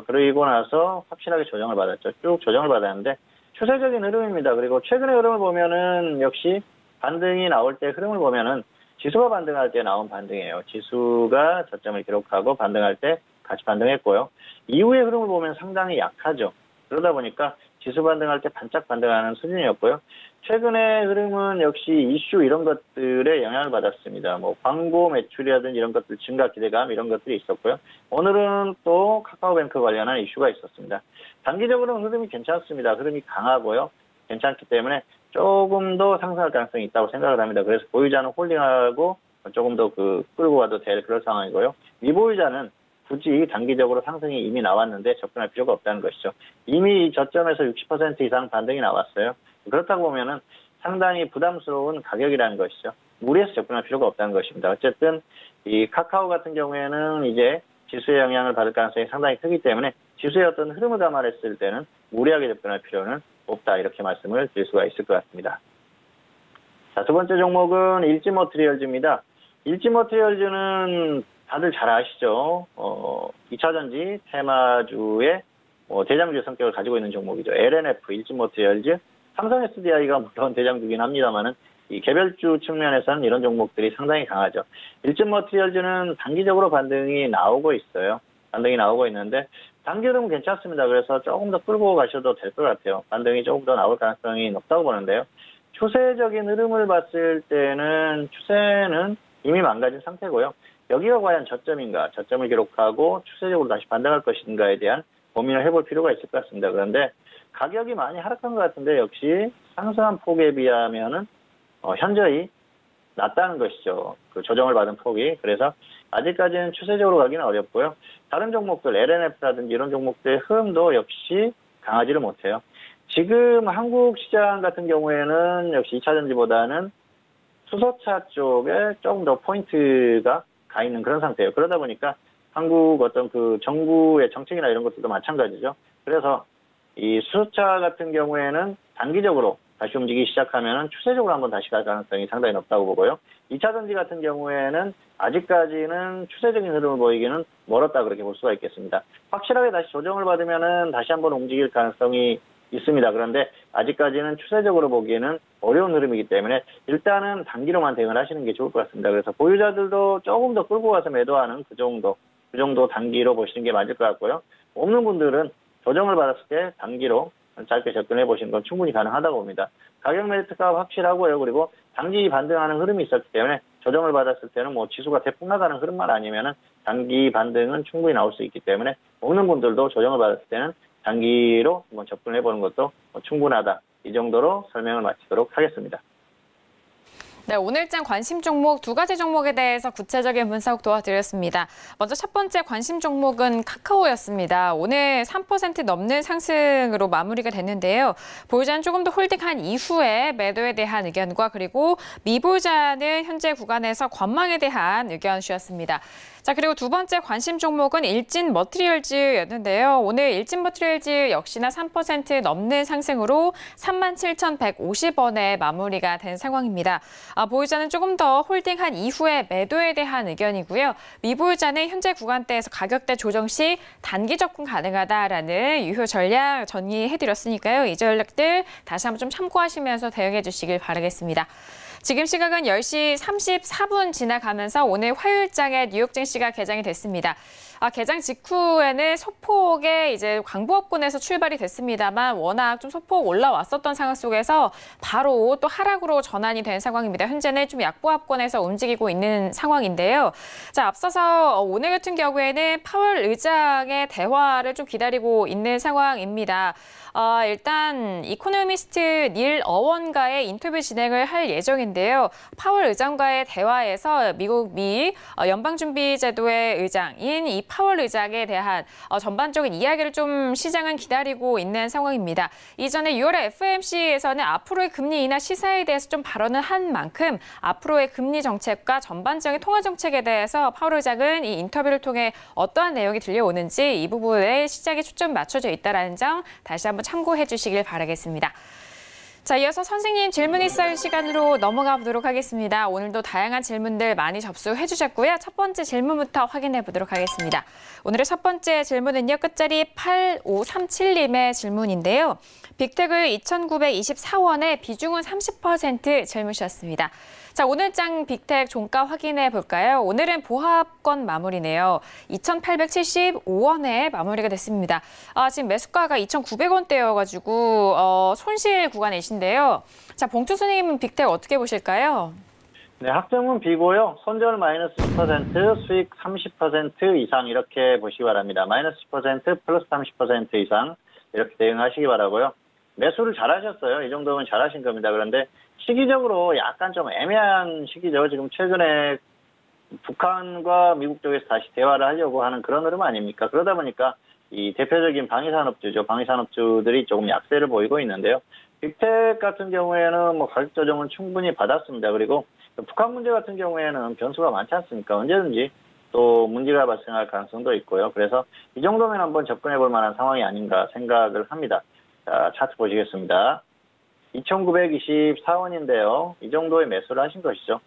그리고 나서 확실하게 조정을 받았죠. 쭉 조정을 받았는데 추세적인 흐름입니다. 그리고 최근의 흐름을 보면은 역시 반등이 나올 때 흐름을 보면은 지수가 반등할 때 나온 반등이에요. 지수가 저점을 기록하고 반등할 때 같이 반등했고요. 이후의 흐름을 보면 상당히 약하죠. 그러다 보니까 지수 반등할 때 반짝 반등하는 수준이었고요. 최근의 흐름은 역시 이슈 이런 것들에 영향을 받았습니다. 뭐 광고 매출이라든지 이런 것들 증가 기대감 이런 것들이 있었고요. 오늘은 또 카카오뱅크 관련한 이슈가 있었습니다. 단기적으로는 흐름이 괜찮습니다. 흐름이 강하고요. 괜찮기 때문에 조금 더 상승할 가능성이 있다고 생각을 합니다. 그래서 보유자는 홀딩하고 조금 더 끌고 가도 될 그런 상황이고요. 미보유자는 굳이 단기적으로 상승이 이미 나왔는데 접근할 필요가 없다는 것이죠. 이미 저점에서 60% 이상 반등이 나왔어요. 그렇다고 보면은 상당히 부담스러운 가격이라는 것이죠. 무리해서 접근할 필요가 없다는 것입니다. 어쨌든 이 카카오 같은 경우에는 이제 지수의 영향을 받을 가능성이 상당히 크기 때문에 지수의 어떤 흐름을 감안했을 때는 무리하게 접근할 필요는 없다, 이렇게 말씀을 드릴 수가 있을 것 같습니다. 자, 두 번째 종목은 일지머티리얼즈입니다. 일지머티리얼즈는 다들 잘 아시죠? 2차전지 테마주의 대장주 성격을 가지고 있는 종목이죠. LNF, 일지머티리얼즈, 삼성 SDI가 물론 대장주긴 합니다만은 이 개별주 측면에서는 이런 종목들이 상당히 강하죠. 일지머티리얼즈는 단기적으로 반등이 나오고 있어요. 반등이 나오고 있는데 단기 흐름은 괜찮습니다. 그래서 조금 더 끌고 가셔도 될 것 같아요. 반등이 조금 더 나올 가능성이 높다고 보는데요. 추세적인 흐름을 봤을 때는 추세는 이미 망가진 상태고요. 여기가 과연 저점인가, 저점을 기록하고 추세적으로 다시 반등할 것인가에 대한 고민을 해볼 필요가 있을 것 같습니다. 그런데 가격이 많이 하락한 것 같은데 역시 상승한 폭에 비하면은 현저히 낮다는 것이죠. 그 조정을 받은 폭이. 그래서 아직까지는 추세적으로 가기는 어렵고요. 다른 종목들, LNF라든지 이런 종목들의 흐름도 역시 강하지를 못해요. 지금 한국 시장 같은 경우에는 역시 2차전지보다는 수소차 쪽에 조금 더 포인트가 가 있는 그런 상태예요. 그러다 보니까 한국 어떤 그 정부의 정책이나 이런 것들도 마찬가지죠. 그래서 이 수소차 같은 경우에는 단기적으로 다시 움직이기 시작하면 추세적으로 한번 다시 갈 가능성이 상당히 높다고 보고요. 2차전지 같은 경우에는 아직까지는 추세적인 흐름을 보이기는 멀었다, 그렇게 볼 수가 있겠습니다. 확실하게 다시 조정을 받으면 다시 한번 움직일 가능성이 있습니다. 그런데 아직까지는 추세적으로 보기에는 어려운 흐름이기 때문에 일단은 단기로만 대응을 하시는 게 좋을 것 같습니다. 그래서 보유자들도 조금 더 끌고 가서 매도하는 그 정도 단기로 보시는 게 맞을 것 같고요. 없는 분들은 조정을 받았을 때 단기로 짧게 접근해 보시는 건 충분히 가능하다고 봅니다. 가격 메리트가 확실하고요. 그리고 단기 반등하는 흐름이 있었기 때문에 조정을 받았을 때는 지수가 대폭 나가는 흐름만 아니면은 단기 반등은 충분히 나올 수 있기 때문에 없는 분들도 조정을 받았을 때는 단기로 한번 접근해 보는 것도 충분하다. 이 정도로 설명을 마치도록 하겠습니다. 네, 오늘장 관심 종목 두 가지 종목에 대해서 구체적인 분석 도와드렸습니다. 먼저 첫 번째 관심 종목은 카카오였습니다. 오늘 3% 넘는 상승으로 마무리가 됐는데요. 보유자는 조금 더 홀딩한 이후에 매도에 대한 의견과 그리고 미보유자는 현재 구간에서 관망에 대한 의견 주셨습니다. 자, 그리고 두 번째 관심 종목은 일진머티리얼즈였는데요. 오늘 일진머티리얼즈 역시나 3% 넘는 상승으로 37,150원에 마무리가 된 상황입니다. 보유자는 조금 더 홀딩한 이후에 매도에 대한 의견이고요. 미보유자는 현재 구간대에서 가격대 조정 시 단기 접근 가능하다라는 유효 전략 정리해드렸으니까요. 이 전략들 다시 한번 좀 참고하시면서 대응해 주시길 바라겠습니다. 지금 시각은 10시 34분 지나가면서 오늘 화요일장에 뉴욕 증시가 개장이 됐습니다. 개장 직후에는 소폭의 이제 광부업권에서 출발이 됐습니다만 워낙 좀 소폭 올라왔었던 상황 속에서 바로 또 하락으로 전환이 된 상황입니다. 현재는 좀 약보합권에서 움직이고 있는 상황인데요. 자, 앞서서 오늘 같은 경우에는 파월 의장의 대화를 좀 기다리고 있는 상황입니다. 일단 이코노미스트 닐 어원과의 인터뷰 진행을 할 예정인데요. 파월 의장과의 대화에서 미국 연방준비제도의 의장인 이 파월 의장에 대한 전반적인 이야기를 좀 시장은 기다리고 있는 상황입니다. 이전에 6월에 FOMC에서는 앞으로의 금리 인하 시사에 대해서 좀 발언을 한 만큼 앞으로의 금리 정책과 전반적인 통화 정책에 대해서 파월 의장은 이 인터뷰를 통해 어떠한 내용이 들려오는지 이 부분에 시장에 초점이 맞춰져 있다는 점 다시 한번 참고해 주시길 바라겠습니다. 자, 이어서 선생님 질문 있을 시간으로 넘어가 보도록 하겠습니다. 오늘도 다양한 질문들 많이 접수해 주셨고요. 첫 번째 질문부터 확인해 보도록 하겠습니다. 오늘의 첫 번째 질문은요. 끝자리 8537님의 질문인데요. 빅텍을 2,924원에 비중은 30% 질문 주셨습니다. 자, 오늘장 빅텍 종가 확인해 볼까요? 오늘은 보합권 마무리네요. 2,875원에 마무리가 됐습니다. 지금 매수가가 2,900원대여가지고 손실 구간이신데요. 자, 봉투수님 빅텍 어떻게 보실까요? 네, 학점은 B고요. 손절 마이너스 10%, 수익 30% 이상 이렇게 보시기 바랍니다. 마이너스 10%, 플러스 30% 이상 이렇게 대응하시기 바라고요. 매수를 잘하셨어요. 이 정도면 잘하신 겁니다. 그런데 시기적으로 약간 좀 애매한 시기죠. 지금 최근에 북한과 미국 쪽에서 다시 대화를 하려고 하는 그런 흐름 아닙니까? 그러다 보니까 이 대표적인 방위산업주죠. 방위산업주들이 조금 약세를 보이고 있는데요. 빅텍 같은 경우에는 뭐 가격 조정은 충분히 받았습니다. 그리고 북한 문제 같은 경우에는 변수가 많지 않습니까? 언제든지 또 문제가 발생할 가능성도 있고요. 그래서 이 정도면 한번 접근해 볼 만한 상황이 아닌가 생각을 합니다. 자, 차트 보시겠습니다. 2,924원인데요. 이 정도의 매수를 하신 것이죠.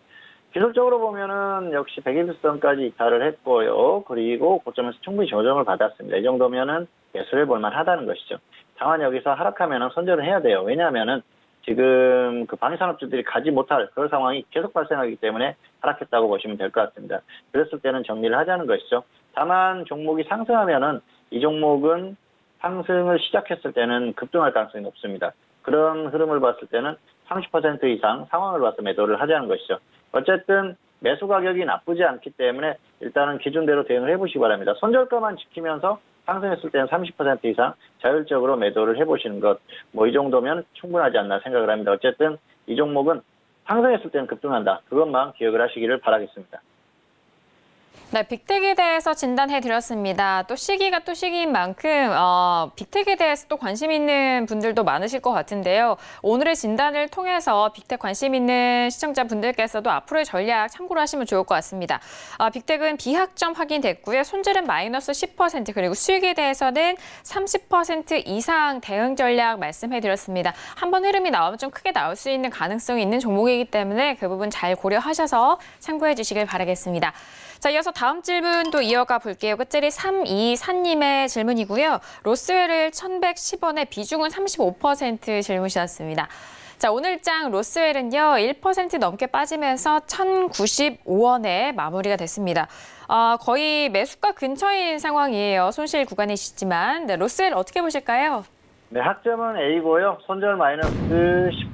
기술적으로 보면은 역시 120선까지 이탈을 했고요. 그리고 고점에서 충분히 조정을 받았습니다. 이 정도면은 매수를 볼만 하다는 것이죠. 다만 여기서 하락하면은 손절을 해야 돼요. 왜냐하면은 지금 그 방위산업주들이 가지 못할 그런 상황이 계속 발생하기 때문에 하락했다고 보시면 될 것 같습니다. 그랬을 때는 정리를 하자는 것이죠. 다만 종목이 상승하면은 이 종목은 상승을 시작했을 때는 급등할 가능성이 높습니다. 그런 흐름을 봤을 때는 30% 이상 상황을 봐서 매도를 하자는 것이죠. 어쨌든 매수 가격이 나쁘지 않기 때문에 일단은 기준대로 대응을 해보시기 바랍니다. 손절가만 지키면서 상승했을 때는 30% 이상 자율적으로 매도를 해보시는 것, 뭐 이 정도면 충분하지 않나 생각을 합니다. 어쨌든 이 종목은 상승했을 때는 급등한다. 그것만 기억을 하시기를 바라겠습니다. 네, 빅텍에 대해서 진단해드렸습니다. 또 시기가 또 시기인 만큼 빅텍에 대해서 또 관심 있는 분들도 많으실 것 같은데요. 오늘의 진단을 통해서 빅텍 관심 있는 시청자분들께서도 앞으로의 전략 참고로 하시면 좋을 것 같습니다. 빅텍은 비학점 확인됐고요. 손절은 마이너스 10% 그리고 수익에 대해서는 30% 이상 대응 전략 말씀해드렸습니다. 한번 흐름이 나오면 좀 크게 나올 수 있는 가능성이 있는 종목이기 때문에 그 부분 잘 고려하셔서 참고해 주시길 바라겠습니다. 자, 이어서 다음 질문도 이어가 볼게요. 끝자리 324님의 질문이고요. 로스웰을 1,110원에 비중은 35% 질문이셨습니다. 자, 오늘장 로스웰은요, 1% 넘게 빠지면서 1,095원에 마무리가 됐습니다. 거의 매수가 근처인 상황이에요. 손실 구간이시지만. 네, 로스웰 어떻게 보실까요? 네, 학점은 A고요. 손절 마이너스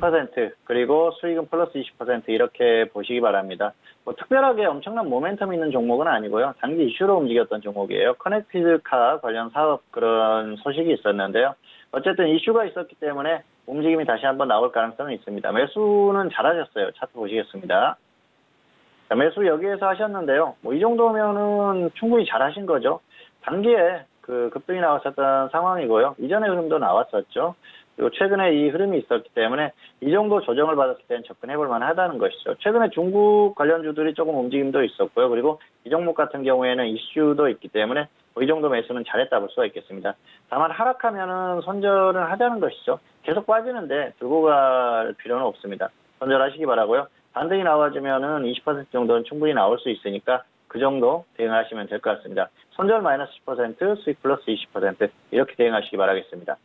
10%, 그리고 수익은 플러스 20% 이렇게 보시기 바랍니다. 뭐 특별하게 엄청난 모멘텀 있는 종목은 아니고요. 단기 이슈로 움직였던 종목이에요. 커넥티드카 관련 사업 그런 소식이 있었는데요. 어쨌든 이슈가 있었기 때문에 움직임이 다시 한번 나올 가능성은 있습니다. 매수는 잘하셨어요. 차트 보시겠습니다. 자, 매수 여기에서 하셨는데요. 뭐 이 정도면은 충분히 잘하신 거죠. 단기에 그 급등이 나왔었던 상황이고요. 이전의 흐름도 나왔었죠. 그리고 최근에 이 흐름이 있었기 때문에 이 정도 조정을 받았을 때는 접근해볼 만하다는 것이죠. 최근에 중국 관련주들이 조금 움직임도 있었고요. 그리고 이 종목 같은 경우에는 이슈도 있기 때문에 이 정도 매수는 잘했다 볼 수가 있겠습니다. 다만 하락하면은 손절은 하자는 것이죠. 계속 빠지는데 들고 갈 필요는 없습니다. 손절하시기 바라고요. 반등이 나와주면은 20% 정도는 충분히 나올 수 있으니까 그 정도 대응하시면 될 것 같습니다. 손절 마이너스 10%, 수익 플러스 20% 이렇게 대응하시기 바라겠습니다.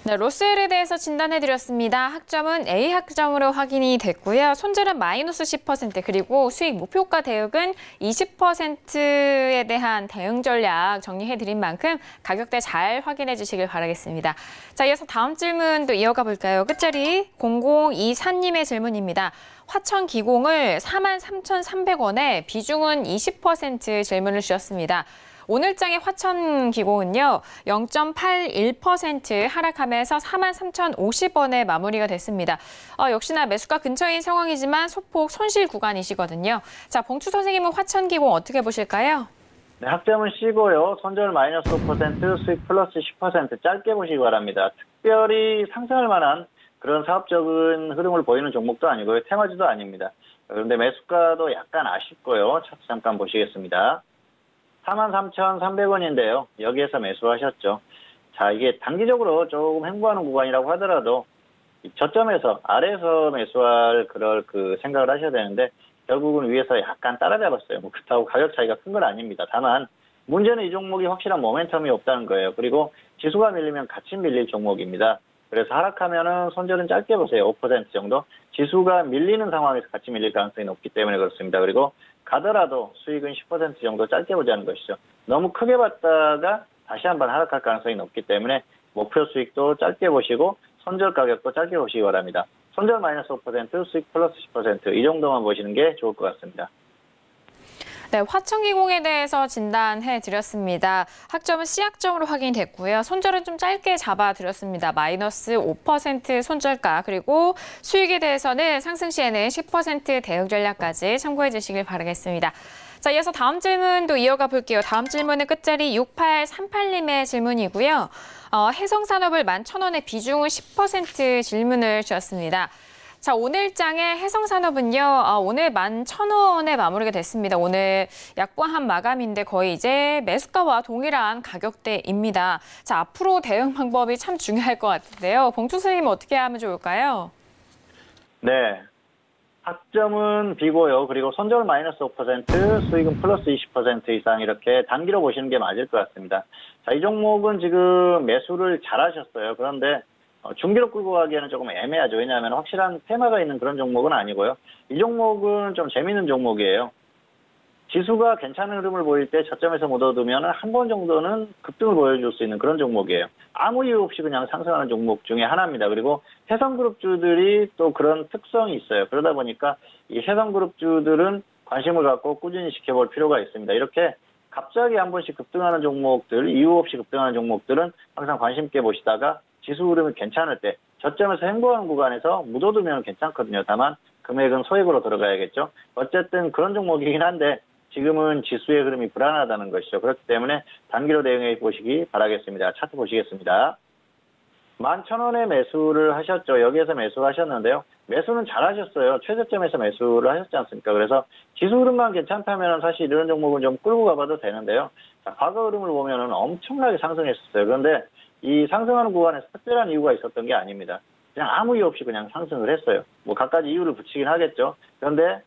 네, 로스웰에 대해서 진단해드렸습니다. 학점은 A 학점으로 확인이 됐고요. 손절은 마이너스 10% 그리고 수익 목표가 대응은 20%에 대한 대응 전략 정리해드린 만큼 가격대 잘 확인해 주시길 바라겠습니다. 자, 이어서 다음 질문도 이어가 볼까요? 끝자리 0024님의 질문입니다. 화천기공을 43,300원에 비중은 20% 질문을 주셨습니다. 오늘장의 화천기공은요, 0.81% 하락하면서 43,050원에 마무리가 됐습니다. 역시나 매수가 근처인 상황이지만 소폭 손실 구간이시거든요. 자, 봉추 선생님은 화천기공 어떻게 보실까요? 네, 학점은 C고요. 손절 마이너스 5%, 수익 플러스 10% 짧게 보시기 바랍니다. 특별히 상승할 만한 그런 사업적인 흐름을 보이는 종목도 아니고요. 테마주도 아닙니다. 그런데 매수가도 약간 아쉽고요. 차트 잠깐 보시겠습니다. 43,300원인데요. 여기에서 매수하셨죠. 자, 이게 단기적으로 조금 횡보하는 구간이라고 하더라도 저점에서 아래에서 매수할 그럴 그 생각을 하셔야 되는데 결국은 위에서 약간 따라잡았어요. 뭐 그렇다고 가격 차이가 큰 건 아닙니다. 다만 문제는 이 종목이 확실한 모멘텀이 없다는 거예요. 그리고 지수가 밀리면 같이 밀릴 종목입니다. 그래서 하락하면은 손절은 짧게 보세요. 5% 정도. 지수가 밀리는 상황에서 같이 밀릴 가능성이 높기 때문에 그렇습니다. 그리고 가더라도 수익은 10% 정도 짧게 보자는 것이죠. 너무 크게 봤다가 다시 한번 하락할 가능성이 높기 때문에 목표 수익도 짧게 보시고 손절 가격도 짧게 보시기 바랍니다. 손절 마이너스 5%, 수익 플러스 10% 이 정도만 보시는 게 좋을 것 같습니다. 네, 화천기공에 대해서 진단해드렸습니다. 학점은 C학점으로 확인됐고요. 손절은 좀 짧게 잡아드렸습니다. 마이너스 5% 손절가 그리고 수익에 대해서는 상승 시에는 10% 대응 전략까지 참고해 주시길 바라겠습니다. 자, 이어서 다음 질문도 이어가 볼게요. 다음 질문은 끝자리 6838님의 질문이고요. 해성산업을 11,000원의 비중은 10% 질문을 주셨습니다. 자, 오늘장의 해성산업은요, 오늘 11,000원에 마무리가 됐습니다. 오늘 약보한 마감인데 거의 이제 매수가와 동일한 가격대입니다. 자, 앞으로 대응 방법이 참 중요할 것 같은데요. 봉투 선생님 어떻게 하면 좋을까요? 네. 학점은 비고요. 그리고 손절 마이너스 5%, 수익은 플러스 20% 이상 이렇게 단기로 보시는 게 맞을 것 같습니다. 자, 이 종목은 지금 매수를 잘하셨어요. 그런데 중기로 끌고 가기에는 조금 애매하죠. 왜냐하면 확실한 테마가 있는 그런 종목은 아니고요. 이 종목은 좀 재미있는 종목이에요. 지수가 괜찮은 흐름을 보일 때 저점에서 묻어두면 한 번 정도는 급등을 보여줄 수 있는 그런 종목이에요. 아무 이유 없이 그냥 상승하는 종목 중에 하나입니다. 그리고 해성그룹주들이 또 그런 특성이 있어요. 그러다 보니까 이 해성그룹주들은 관심을 갖고 꾸준히 지켜볼 필요가 있습니다. 이렇게 갑자기 한 번씩 급등하는 종목들, 이유 없이 급등하는 종목들은 항상 관심 있게 보시다가 지수 흐름이 괜찮을 때 저점에서 행보하는 구간에서 묻어두면 괜찮거든요. 다만 금액은 소액으로 들어가야겠죠. 어쨌든 그런 종목이긴 한데 지금은 지수의 흐름이 불안하다는 것이죠. 그렇기 때문에 단기로 대응해 보시기 바라겠습니다. 차트 보시겠습니다. 11,000원에 매수를 하셨죠. 여기에서 매수하셨는데요. 매수는 잘하셨어요. 최저점에서 매수를 하셨지 않습니까? 그래서 지수 흐름만 괜찮다면 사실 이런 종목은 좀 끌고 가봐도 되는데요. 자, 과거 흐름을 보면 엄청나게 상승했었어요. 그런데 이 상승하는 구간에서 특별한 이유가 있었던 게 아닙니다. 그냥 아무 이유 없이 그냥 상승을 했어요. 뭐 갖가지 이유를 붙이긴 하겠죠. 그런데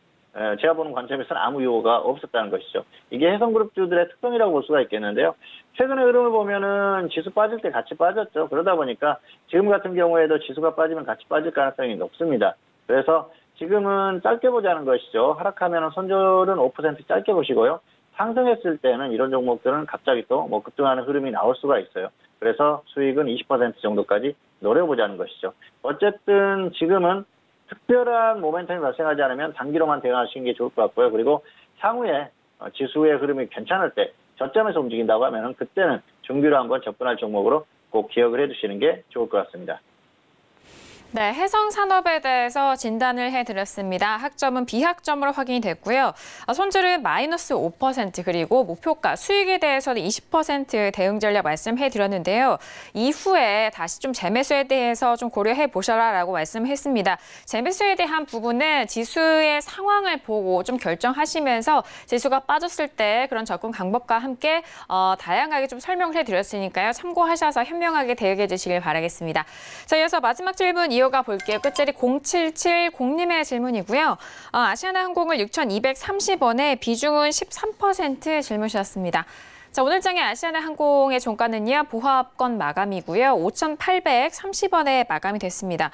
제가 보는 관점에서는 아무 이유가 없었다는 것이죠. 이게 해성그룹주들의 특성이라고 볼 수가 있겠는데요. 최근의 흐름을 보면은 지수 빠질 때 같이 빠졌죠. 그러다 보니까 지금 같은 경우에도 지수가 빠지면 같이 빠질 가능성이 높습니다. 그래서 지금은 짧게 보자는 것이죠. 하락하면 손절은 5% 짧게 보시고요. 상승했을 때는 이런 종목들은 갑자기 또 뭐 급등하는 흐름이 나올 수가 있어요. 그래서 수익은 20% 정도까지 노려보자는 것이죠. 어쨌든 지금은 특별한 모멘텀이 발생하지 않으면 단기로만 대응하시는 게 좋을 것 같고요. 그리고 향후에 지수의 흐름이 괜찮을 때 저점에서 움직인다고 하면 그때는 중기로 한번 접근할 종목으로 꼭 기억을 해두시는 게 좋을 것 같습니다. 네, 해성산업에 대해서 진단을 해드렸습니다. 학점은 비학점으로 확인이 됐고요. 손절은 마이너스 5% 그리고 목표가 수익에 대해서는 20% 대응 전략 말씀해드렸는데요. 이후에 다시 좀 재매수에 대해서 좀 고려해 보셔라라고 말씀했습니다. 재매수에 대한 부분은 지수의 상황을 보고 좀 결정하시면서 지수가 빠졌을 때 그런 접근 방법과 함께 다양하게 좀 설명을 해드렸으니까요. 참고하셔서 현명하게 대응해 주시길 바라겠습니다. 자, 이어서 마지막 질문 이어가 볼게요. 끝자리 0770님의 질문이고요. 아시아나항공을 6,230원에 비중은 13% 질문 주셨습니다. 자, 오늘장의 아시아나항공의 종가는요. 보합권 마감이고요. 5,830원에 마감이 됐습니다.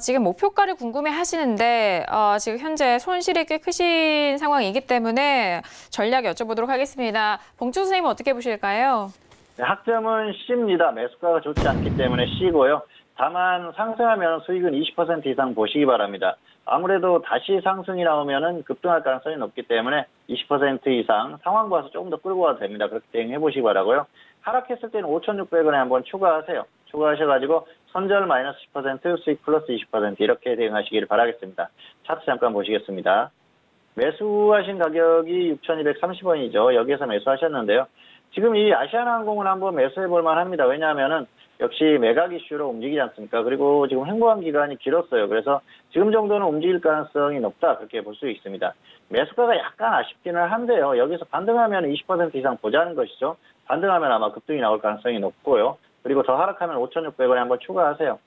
지금 목표가를 궁금해 하시는데 지금 현재 손실이 꽤 크신 상황이기 때문에 전략 여쭤보도록 하겠습니다. 봉주 선생님은 어떻게 보실까요? 네, 학점은 C입니다. 매수가가 좋지 않기 때문에 C고요. 다만 상승하면 수익은 20% 이상 보시기 바랍니다. 아무래도 다시 상승이 나오면 급등할 가능성이 높기 때문에 20% 이상 상황 봐서 조금 더 끌고 가도 됩니다. 그렇게 대응해 보시기 바라고요. 하락했을 때는 5,600원에 한번 추가하세요. 추가하셔가지고 손절 마이너스 10%, 수익 플러스 20% 이렇게 대응하시기를 바라겠습니다. 차트 잠깐 보시겠습니다. 매수하신 가격이 6,230원이죠. 여기에서 매수하셨는데요. 지금 이 아시아나항공은 한번 매수해 볼 만합니다. 왜냐하면은 역시 매각 이슈로 움직이지 않습니까? 그리고 지금 행보한 기간이 길었어요. 그래서 지금 정도는 움직일 가능성이 높다. 그렇게 볼 수 있습니다. 매수가가 약간 아쉽기는 한데요. 여기서 반등하면 20% 이상 보자는 것이죠. 반등하면 아마 급등이 나올 가능성이 높고요. 그리고 더 하락하면 5,600원에 한번 추가하세요.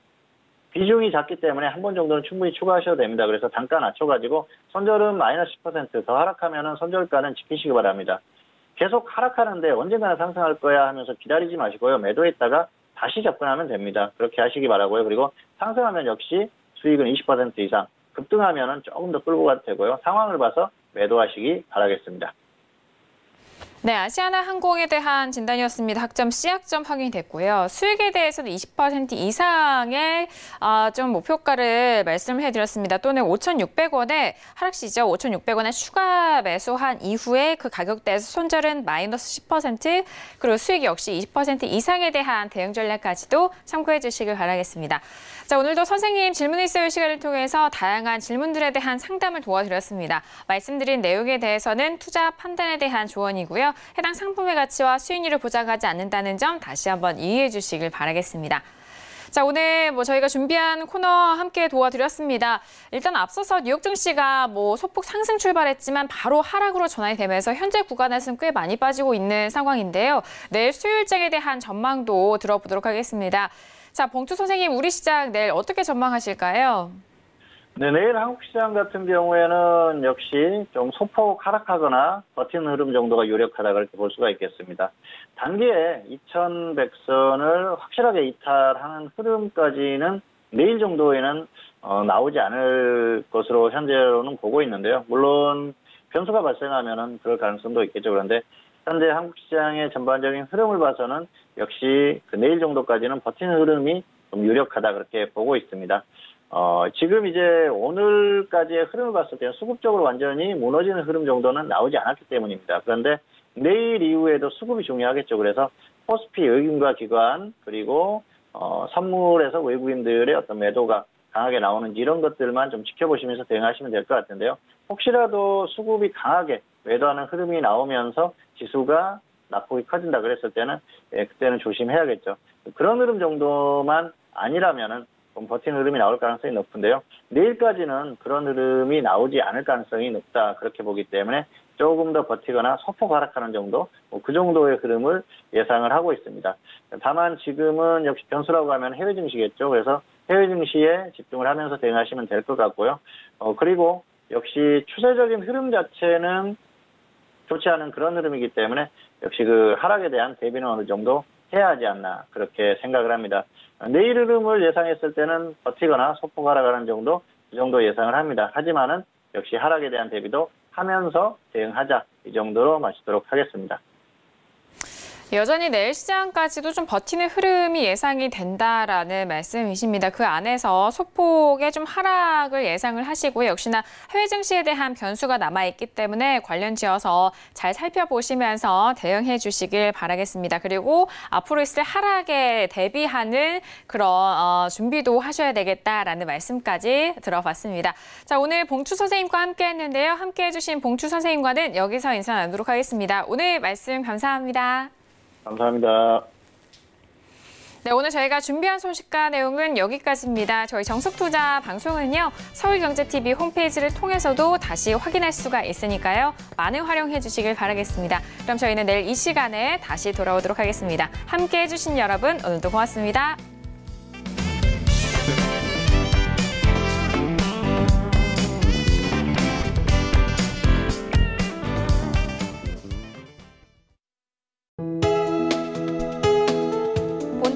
비중이 작기 때문에 한 번 정도는 충분히 추가하셔도 됩니다. 그래서 단가 낮춰가지고 손절은 마이너스 10%, 더 하락하면 손절가는 지키시기 바랍니다. 계속 하락하는데 언젠가는 상승할 거야 하면서 기다리지 마시고요. 매도했다가 다시 접근하면 됩니다. 그렇게 하시기 바라고요. 그리고 상승하면 역시 수익은 20% 이상, 급등하면 조금 더 끌고 가도 되고요. 상황을 봐서 매도하시기 바라겠습니다. 네, 아시아나항공에 대한 진단이었습니다. 학점 C학점 확인이 됐고요. 수익에 대해서는 20% 이상의 좀 목표가를 말씀을 해드렸습니다. 또는 5,600원의 하락 시죠. 5,600원에 추가 매수한 이후에 그 가격대에서 손절은 마이너스 10%, 그리고 수익 역시 20% 이상에 대한 대응 전략까지도 참고해 주시길 바라겠습니다. 자, 오늘도 선생님 질문이 있어요 시간을 통해서 다양한 질문들에 대한 상담을 도와드렸습니다. 말씀드린 내용에 대해서는 투자 판단에 대한 조언이고요. 해당 상품의 가치와 수익률을 보장하지 않는다는 점 다시 한번 이해해 주시길 바라겠습니다. 자, 오늘 저희가 준비한 코너 함께 도와드렸습니다. 일단 앞서서 뉴욕 증시가 소폭 상승 출발했지만 바로 하락으로 전환이 되면서 현재 구간에서는 꽤 많이 빠지고 있는 상황인데요. 내일 수요일장에 대한 전망도 들어보도록 하겠습니다. 자, 봉투 선생님, 우리 시장 내일 어떻게 전망하실까요? 네, 내일 한국 시장 같은 경우에는 역시 좀 소폭 하락하거나 버티는 흐름 정도가 유력하다 그렇게 볼 수가 있겠습니다. 단기에 2100선을 확실하게 이탈하는 흐름까지는 내일 정도에는 나오지 않을 것으로 현재로는 보고 있는데요. 물론 변수가 발생하면은 그럴 가능성도 있겠죠. 그런데 현재 한국 시장의 전반적인 흐름을 봐서는 역시 그 내일 정도까지는 버티는 흐름이 좀 유력하다 그렇게 보고 있습니다. 지금 이제 오늘까지의 흐름을 봤을 때 수급적으로 완전히 무너지는 흐름 정도는 나오지 않았기 때문입니다. 그런데 내일 이후에도 수급이 중요하겠죠. 그래서 코스피 의금과 기관 그리고 선물에서 외국인들의 어떤 매도가 강하게 나오는지 이런 것들만 좀 지켜보시면서 대응하시면 될 것 같은데요. 혹시라도 수급이 강하게 매도하는 흐름이 나오면서 지수가 낙폭이 커진다 그랬을 때는 그때는 조심해야겠죠. 그런 흐름 정도만 아니라면은 좀 버티는 흐름이 나올 가능성이 높은데요. 내일까지는 그런 흐름이 나오지 않을 가능성이 높다 그렇게 보기 때문에 조금 더 버티거나 소폭 하락하는 정도, 그 정도의 흐름을 예상을 하고 있습니다. 다만 지금은 역시 변수라고 하면 해외 증시겠죠. 그래서 해외 증시에 집중을 하면서 대응하시면 될 것 같고요. 그리고 역시 추세적인 흐름 자체는 좋지 않은 그런 흐름이기 때문에 역시 그 하락에 대한 대비는 어느 정도 해야 하지 않나 그렇게 생각을 합니다. 내일 흐름을 예상했을 때는 버티거나 소폭 하락하는 정도, 이 정도 예상을 합니다. 하지만은 역시 하락에 대한 대비도 하면서 대응하자, 이 정도로 마치도록 하겠습니다. 여전히 내일 시장까지도 좀 버티는 흐름이 예상이 된다라는 말씀이십니다. 그 안에서 소폭의 좀 하락을 예상을 하시고요. 역시나 해외 증시에 대한 변수가 남아있기 때문에 관련 지어서 잘 살펴보시면서 대응해 주시길 바라겠습니다. 그리고 앞으로 있을 하락에 대비하는 그런 준비도 하셔야 되겠다라는 말씀까지 들어봤습니다. 자, 오늘 봉추 선생님과 함께 했는데요. 함께 해주신 봉추 선생님과는 여기서 인사 나누도록 하겠습니다. 오늘 말씀 감사합니다. 감사합니다. 네, 오늘 저희가 준비한 소식과 내용은 여기까지입니다. 저희 정석투자 방송은요, 서울경제TV 홈페이지를 통해서도 다시 확인할 수가 있으니까요. 많은 활용해 주시길 바라겠습니다. 그럼 저희는 내일 이 시간에 다시 돌아오도록 하겠습니다. 함께해 주신 여러분, 오늘도 고맙습니다.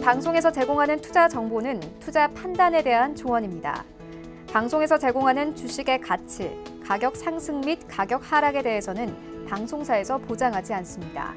방송에서 제공하는 투자 정보는 투자 판단에 대한 조언입니다. 방송에서 제공하는 주식의 가치, 가격 상승 및 가격 하락에 대해서는 방송사에서 보장하지 않습니다.